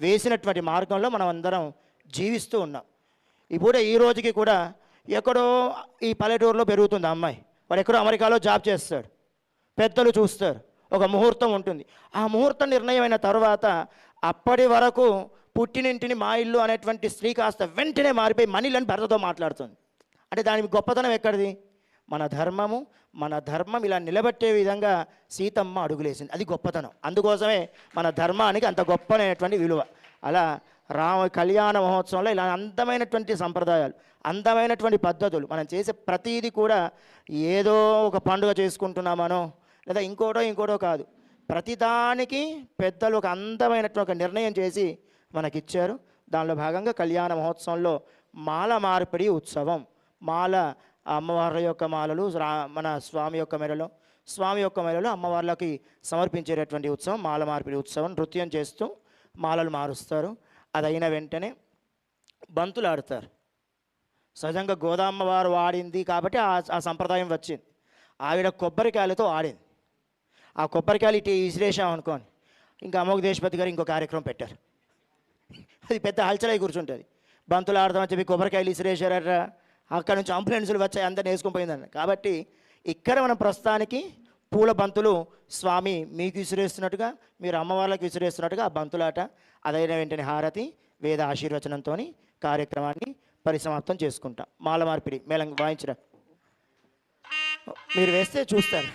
వేసినటువంటి మార్గంలో మనం అందరం జీవిస్తూ ఉన్నాం. ఇప్పుడు ఈ రోజుకి కూడా ఎక్కడో ఈ పల్లెటూరులో పెరుగుతుంది అమ్మాయి, వాడు ఎక్కడో అమెరికాలో జాబ్ చేస్తాడు. పెద్దలు చూస్తారు, ఒక ముహూర్తం ఉంటుంది. ఆ ముహూర్తం నిర్ణయమైన తర్వాత అప్పటి వరకు పుట్టినింటిని మా ఇల్లు అనేటువంటి స్త్రీ కాస్త వెంటనే మారిపోయి మనీలని భర్తతో మాట్లాడుతుంది. అంటే దానికి గొప్పతనం ఎక్కడిది? మన ధర్మము, మన ధర్మం ఇలా నిలబెట్టే విధంగా సీతమ్మ అడుగులేసింది. అది గొప్పతనం. అందుకోసమే మన ధర్మానికి అంత గొప్పనైనటువంటి విలువ. అలా రామ కళ్యాణ మహోత్సవంలో ఇలా అందమైనటువంటి సంప్రదాయాలు, అందమైనటువంటి పద్ధతులు, మనం చేసే ప్రతీది కూడా ఏదో ఒక పండుగ చేసుకుంటున్నామనో లేదా ఇంకోటో కాదు. ప్రతిదానికి పెద్దలు ఒక అందమైనటువంటి ఒక నిర్ణయం చేసి మనకిచ్చారు. దానిలో భాగంగా కళ్యాణ మహోత్సవంలో మాల మార్పిడి ఉత్సవం. మాల అమ్మవార్ల యొక్క మాలలు మన స్వామి యొక్క మెడలో, స్వామి యొక్క మెడలో అమ్మవార్లకి సమర్పించేటటువంటి ఉత్సవం మాల మార్పిడి ఉత్సవం. నృత్యం చేస్తూ మాలలు మారుస్తారు. అది అయిన వెంటనే బంతులు ఆడతారు. సహజంగా గోదామ్మవారు ఆడింది కాబట్టి ఆ సంప్రదాయం వచ్చింది. ఆవిడ కొబ్బరికాయలతో ఆడింది. ఆ కొబ్బరికాయలు ఇటు విశ్లేషం అనుకోని ఇంకా అమోఘ దేశపతి గారు ఇంకో కార్యక్రమం పెట్టారు. అది పెద్ద హల్చలై కూర్చుంటుంది. బంతులు ఆడదామని చెప్పి కొబ్బరికాయలు విసిరేశారట. అక్కడ నుంచి అంబులెన్సులు వచ్చాయి, అందరిని వేసుకొని పోయిందన్న. కాబట్టి ఇక్కడ మనం ప్రస్తుతానికి పూల బంతులు స్వామి మీకు విసిరేస్తున్నట్టుగా, మీరు అమ్మవార్లకు విసిరేస్తున్నట్టుగా ఆ బంతులాట, అదైన వెంటనే హారతి, వేద ఆశీర్వచనంతో కార్యక్రమాన్ని పరిసమాప్తం చేసుకుంటాం. మాల మార్పిడి మేళం వాయించడం మీరు వేస్తే చూస్తారు.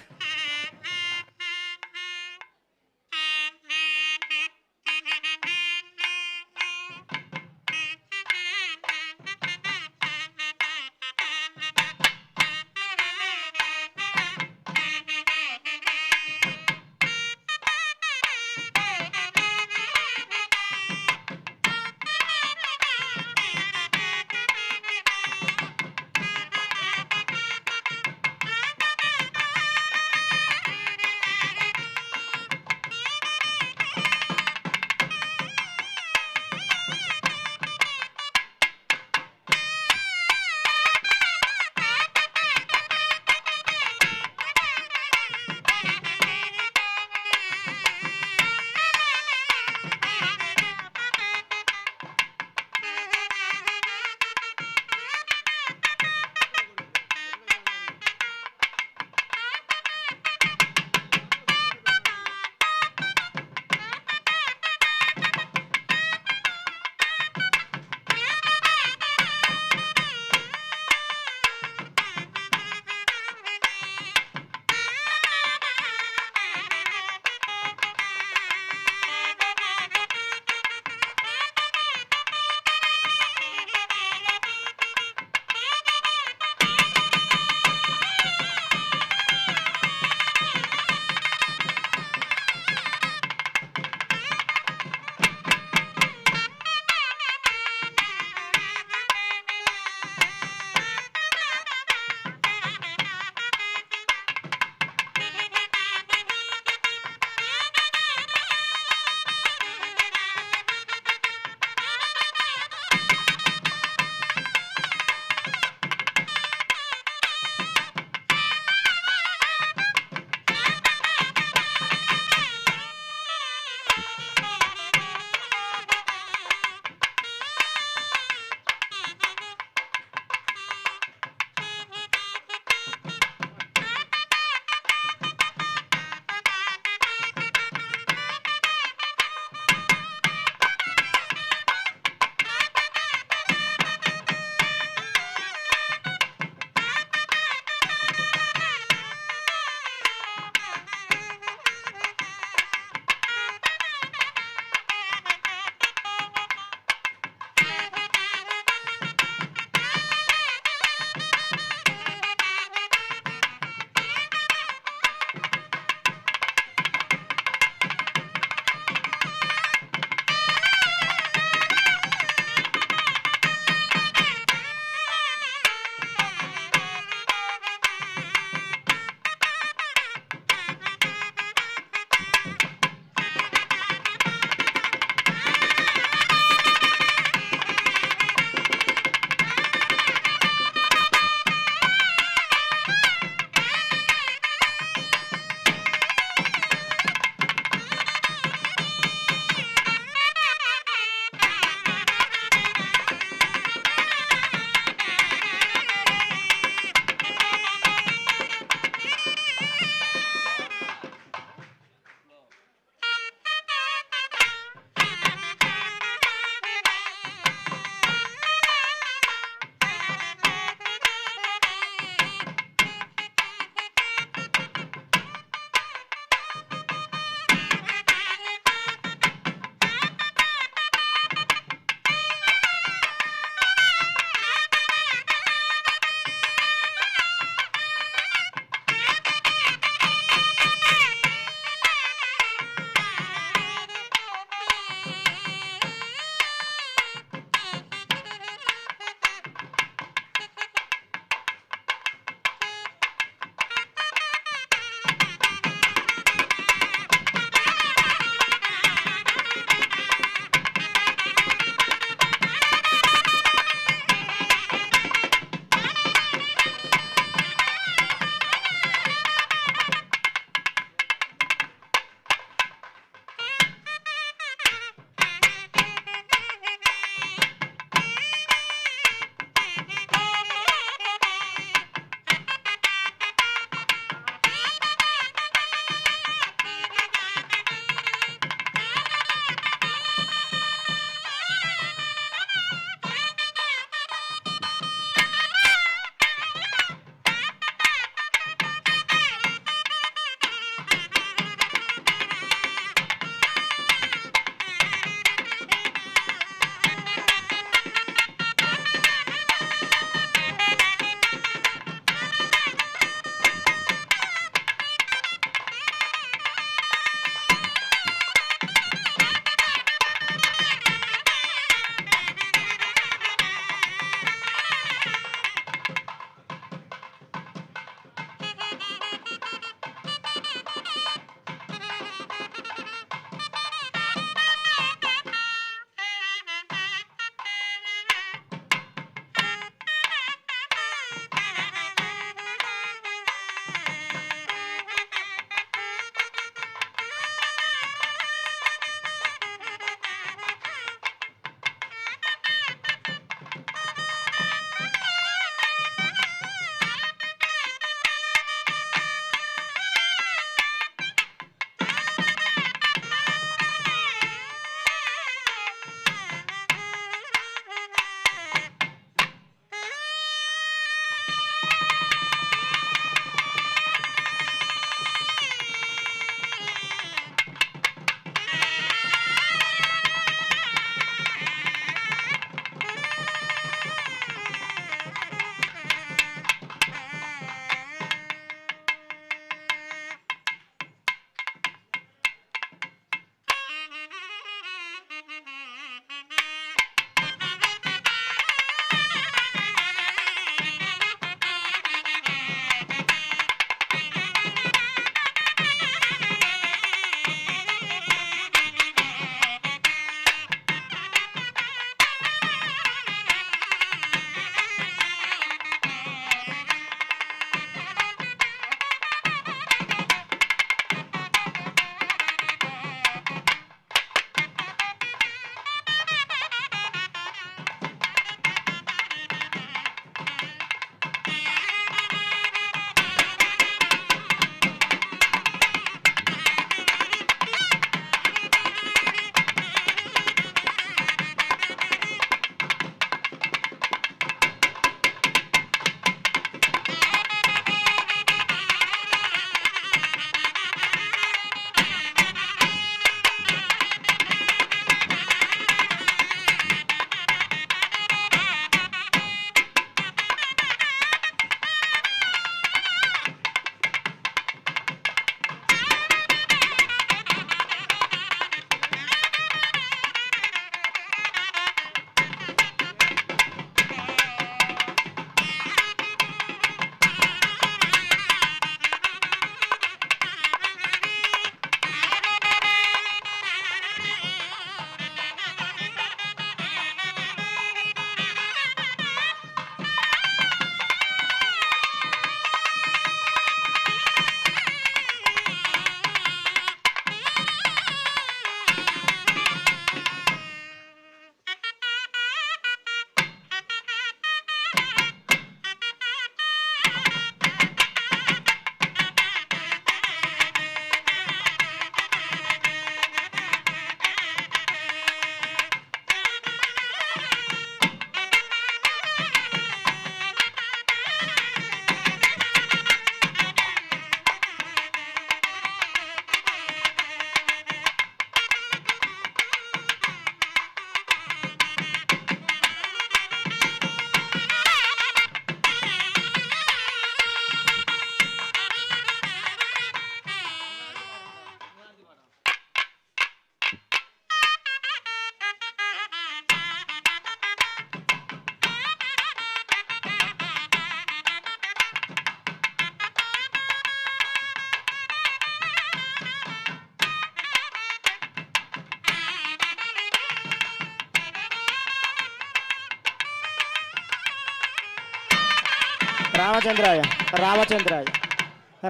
రామచంద్రాయ రామచంద్రాయ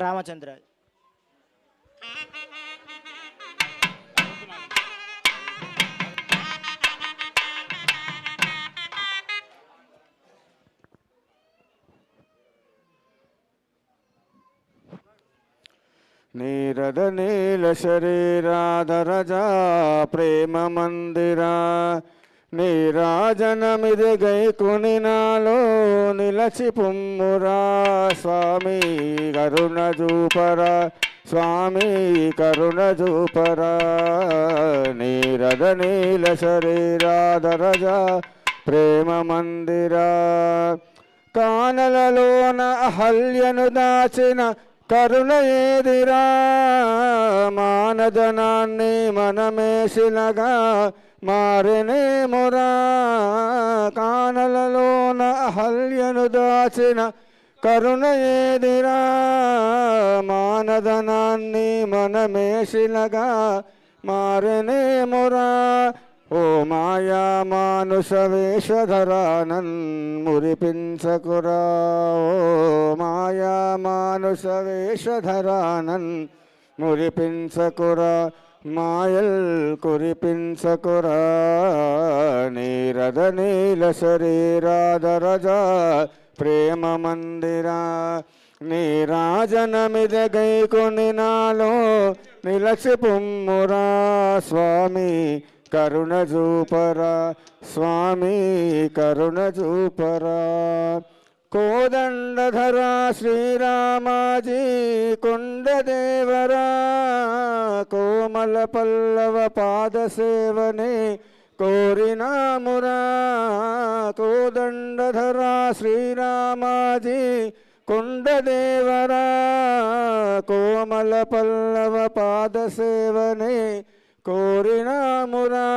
రామచంద్రాయ. నీరద నీల శరీరాధరజా ప్రేమ మందిరా నీరాజనమిది గైకుని నాలో నిలచి పుమ్మురా స్వామి కరుణ చూపరా స్వామి కరుణ చూపరా నీరద నీల శరీరాధరజా ప్రేమ మందిరా కానలలోన అహల్యను దాచిన కరుణ ఏదిరా మానదనాన్ని మనమేసినగా మారినేమురా కానలలోన అహల్యను దాచిన కరుణ ఏదిరా మానదనాన్ని మనమేసినగా మారినేమురా ఓ మాయా మానుష వేషధరానన్ మురిపించకురా ఓ మాయా మానుష వేషధరానన్ మురిపించకురా మాయల్ కురిపించకురా నీరద నీల శరీరాధరజా ప్రేమ మందిరా నీరాజనమిద గైకొని నాలో నిలచి పుమ్మురా స్వామి కరుణ చూపరా స్వామి కరుణ చూపరా కోదండధరా శ్రీరామాజీ కొండదేవరా కోమల పల్లవ పాద సేవనే కోరినామురా కోదండధరా శ్రీరామాజీ కొండదేవరా కోమల పల్లవ పాద సేవనే కోరినామురా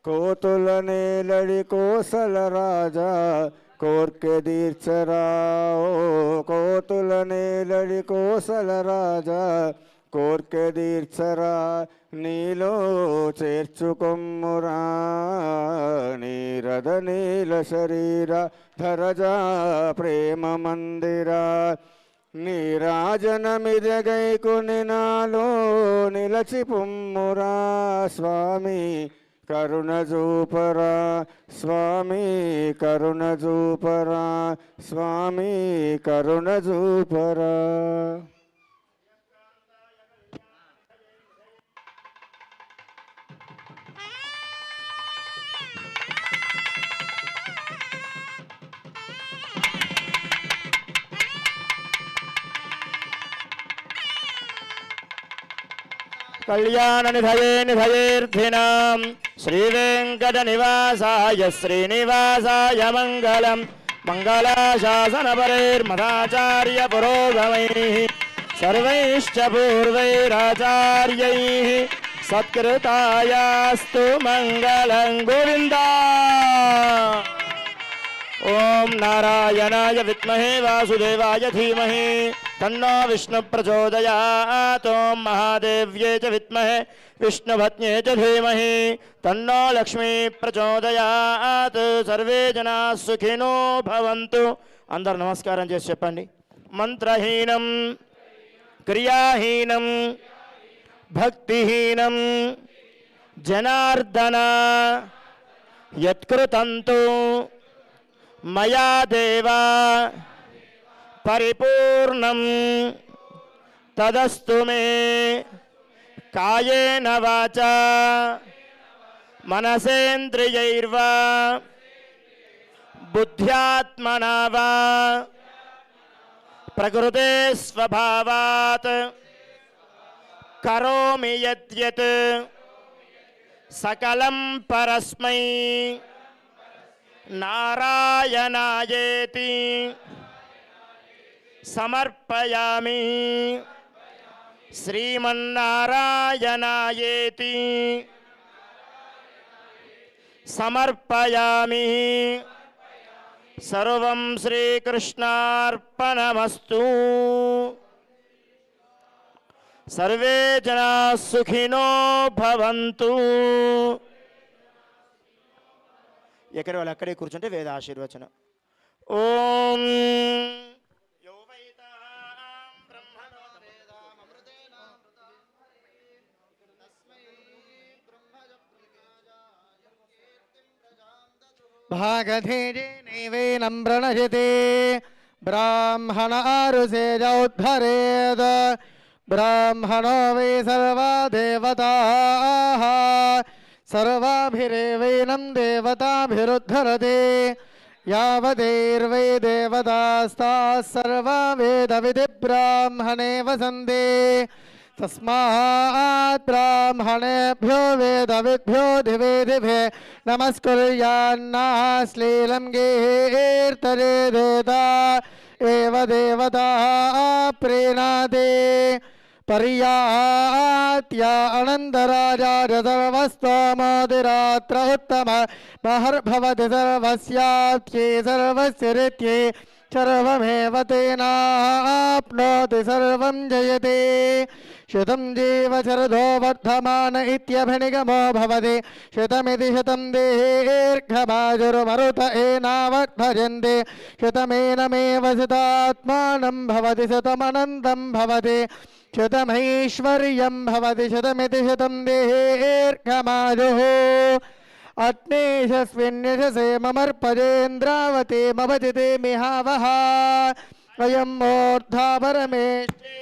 కోతుల నేలడి కోసల రాజా కోర్కె తీర్చరా ఓ కోతుల నేలడి కోసల రాజా కోర్కె తీర్చరా నీలో చేర్చుకొమ్మురా నీరద నీల శరీర ధరజా ప్రేమ మందిరా నీరాజనమిదగైకుని నాలో నిలచి పుమ్మురా స్వామి కరుణ చూపరా స్వామి కరుణ చూపరా స్వామి కరుణ చూపరా కళ్యాణ నిధయే నిధయేర్థినాం శ్రీవేంకట నివాసాయ శ్రీనివాసాయ మంగళం మంగళాశాసన పరైర్మదాచార్య పురోగమైః సర్వైశ్చ పూర్వైరాచార్యైః సత్కృతాయాస్తు మంగళం గోవిందా. ఓం నారాయణాయ విద్మహే వాసుదేవాయ ధీమహి తన్నో విష్ణు ప్రచోదయాత్. ఓం మహాదేవ్యే చ విద్మహే విష్ణుపత్న్యే చ ధీమహి తన్నో లక్ష్మీ ప్రచోదయాత్. సర్వే జనా సుఖినో భవంతు. అందరు నమస్కారం చేసి చెప్పండి. మంత్రహీనం క్రియాహీనం భక్తిహీనం జనార్దన యత్కృతంతు మయా దేవా పరిపూర్ణం తదస్తు మే కాయేన వాచా మనసేంద్రియైర్వా బుద్ధ్యాత్మనా వా ప్రకృతే స్వభావాత్ కరోమి యద్యత్ సకలం పరస్మై నారాయణాయేతి సమర్పయామి. శ్రీమన్నారాయణాయేతి సమర్పయామి. సర్వం శ్రీకృష్ణార్పణమస్తు. సర్వే జనా సుఖినో భవంతు. ఎక్కడి వాళ్ళు అక్కడే కూర్చుంటే వేద ఆశీర్వచనం. ఓం भागधेजेनैवैनं प्रणश्यते ब्राह्मणारुषेजोद्धरेत् ब्राह्मणो वै सर्वा देवताः सर्वाभिरेवैनं देवताभिरुद्धरते यावदैर्वै देवतास्ताः सर्वा वेदविधिब्राह्मणे वसन्ते तस्मात् ब्राह्मणेभ्यो वेदविद्भ्यो दिवे दिवे नमस्कुर्यान्नाः श्लीलं कीर्तये देवता एव देवता प्रीणाते पर्यात्या अनन्तराजाय सर्वस्तोमोदिरात्र उत्तम महर्भवति सर्वस्यात्ये सर्वस्य ऋत्ये सर्वमेव तेनाप्नोति सर्वं जयते शतं जीव शरदो वर्धमान इत्यभिनिगमो भवति शतमिति शतं दीर्घमायुर्मरुत एनावर्धयन्ते शतमेनमेव शतात्मानं भवति शतमनन्तं भवति शतमैश्वर्यं भवति शतमिति शतं दीर्घमायुः अग्नेशस्विन्यशसे ममर्पजेन्द्रावते मभजते मिहावः अयं मूर्धा परमेष्ठे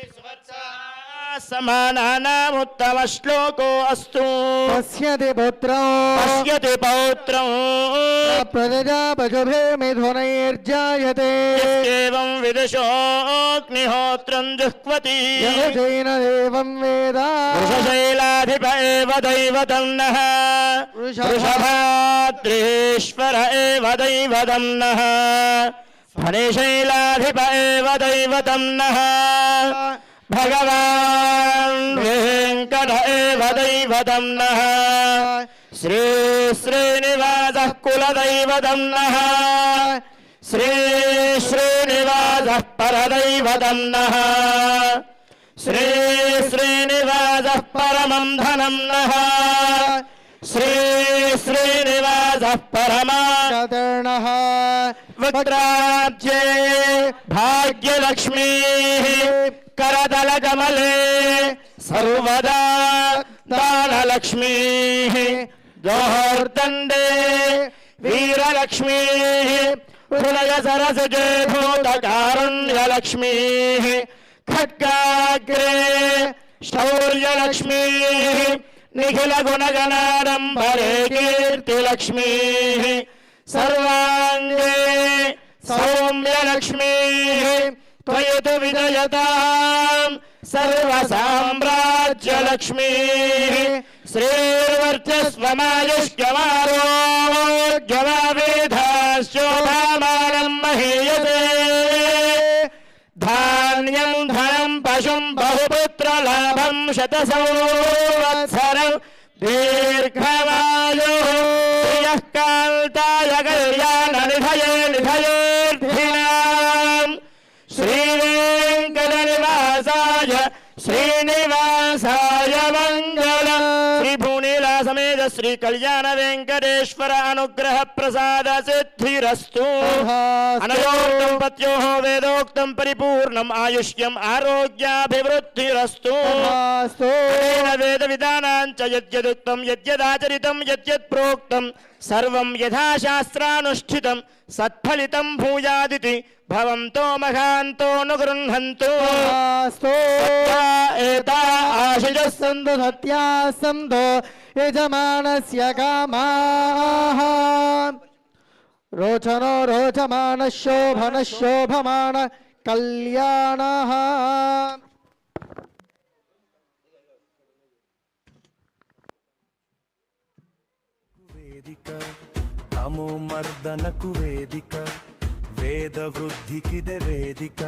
समानानामुत्तम श्लोको अस्तु पश्यति पुत्रं पश्यति पौत्रं प्रजया पशुभे मिथुनैर्जायते एवं विदुषोऽग्निहोत्रं जुह्वति यशेन देवं वेद वृषशैलाधिप एव दैवतं नः वृषभाद्रेश्वर एव दैवतं नः फणिशैलाधिप एव दैवतं नः भगवान् वेङ्कट एव दैवतं नः श्री श्रीनिवासः कुलदैवतं नः श्री श्रीनिवासः परदैवतं नः श्री श्रीनिवासः परमं धनं नः श्री श्रीनिवासः परमाकर्णः वक्त्राब्जे भाग्यलक्ष्मीः करदलकमले सर्वदा दानलक्ष्मीः दोर्दण्डे वीरलक्ष्मीः हृदय सरसजे भूतकारुण्यलक्ष्मीः खड्गाग्रे शौर्यलक्ष्मीः निखिलगुणगणाडम्बरे कीर्तिलक्ष्मीः सर्वाङ्गे सौम्यलक्ष्मीः त्वयतु विजयतां सर्वसाम्राज्यलक्ष्मीः श्रीर्वर्चस्वमायुष्यमारोग्यमावेधाश्चोभामानं महीयते धान्यं धनं पशुं बहुपुत्रलाभं शतसंवत्सरं दीर्घमायुः प्रियः कान्ताय कल्याणनिधये निधयेऽर्थिनाम् श्रीवेङ्कटनिवासाय श्रीनिवासाय मङ्गलम् श्रीभुवनीला समेत श्री कल्याण वेङ्कटेश्वर अनुग्रह प्रसाद सिद्धिरस्तु अनयोक्तं पत्योः वेदोक्तं परिपूर्णम् आयुष्यम् आरोग्याभिवृद्धिरस्तु वेदविधानां च यद्यदुक्तं यद्यदाचरितं यद्यत् प्रोक्तं सर्वं यथाशास्त्रानुष्ठितं सत्फलितं भूयादिति भवन्तो महान्तो अनुगृह्णन्तु एता आशिषः सन्तु सत्याः सन्तो यजमानस्य कामाः रोचनो रोचमानः शोभनः शोभमान कल्याणः వేదిక తమోమర్దనకు వేదిక వేద వృద్ధికిదే వేదిక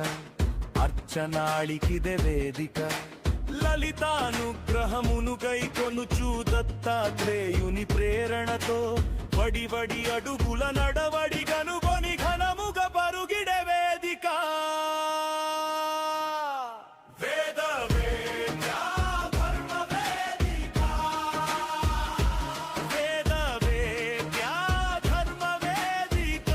అర్చనాళికిదే వేదిక లలితానుగ్రహమును గైకొనుచు దత్తాత్రేయుని ప్రేరణతో వడి వడి అడుగుల నడవడి కనుగొని ఘనముగ పరుగిడే వేదిక వేద వేద్యా ధర్మ వేదిక వేద వేద్యా ధర్మ వేదిక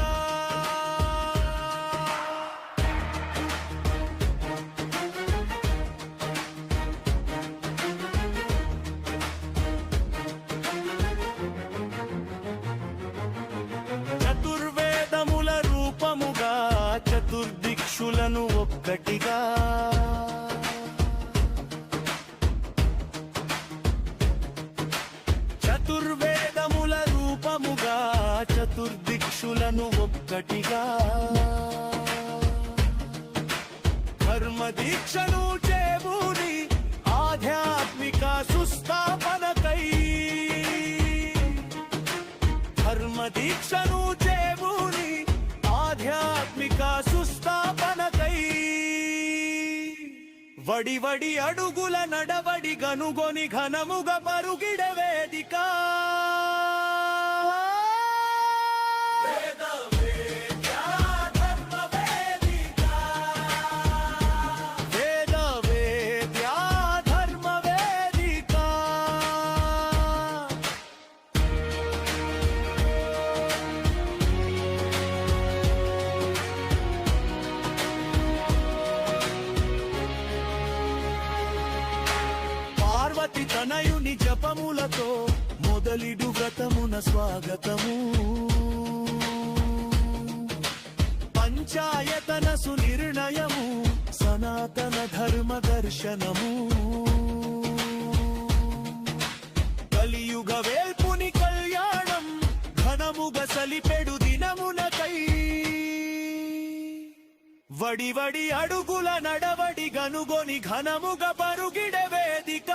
చతుర్దిక్షులను ఒక్కటిగా ధర్మ దీక్షను చేబూని ఆధ్యాత్మిక సుస్థాపనకై ధర్మ దీక్షను చేబూని ఆధ్యాత్మిక సుస్థాపనకై వడి వడి అడుగుల నడవడి గనుగొని ఘనముగ పరుగిడ వేదిక పార్వతి తనయుని జపములతో మొదలిడు వ్రతమున స్వాగతము పంచాయతన సునిర్ణయము సనాతన ధర్మ దర్శనము కలియుగ వేల్పుని కళ్యాణం ఘనముగ సలిపెడు దినమునకై వడి వడి అడుగుల నడవడి గనుగొని ఘనముగ పరుగిడ వేదిక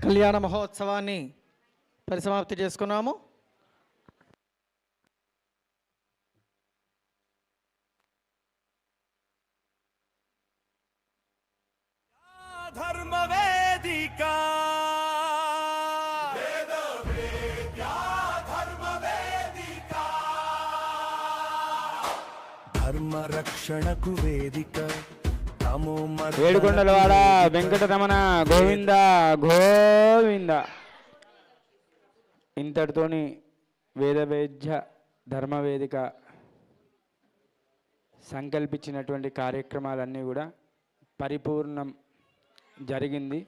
కళ్యాణ మహోత్సవాన్ని పరిసమాప్తి చేసుకున్నాము. ధర్మ వేదిక ధర్మ రక్షణకు వేదిక ఏడుకొండలవాడ వెంకటరమణ గోవింద గోవింద. ఇంతటితోని వేదవేద్య ధర్మవేదిక సంకల్పించినటువంటి కార్యక్రమాలన్నీ కూడా పరిపూర్ణం జరిగింది.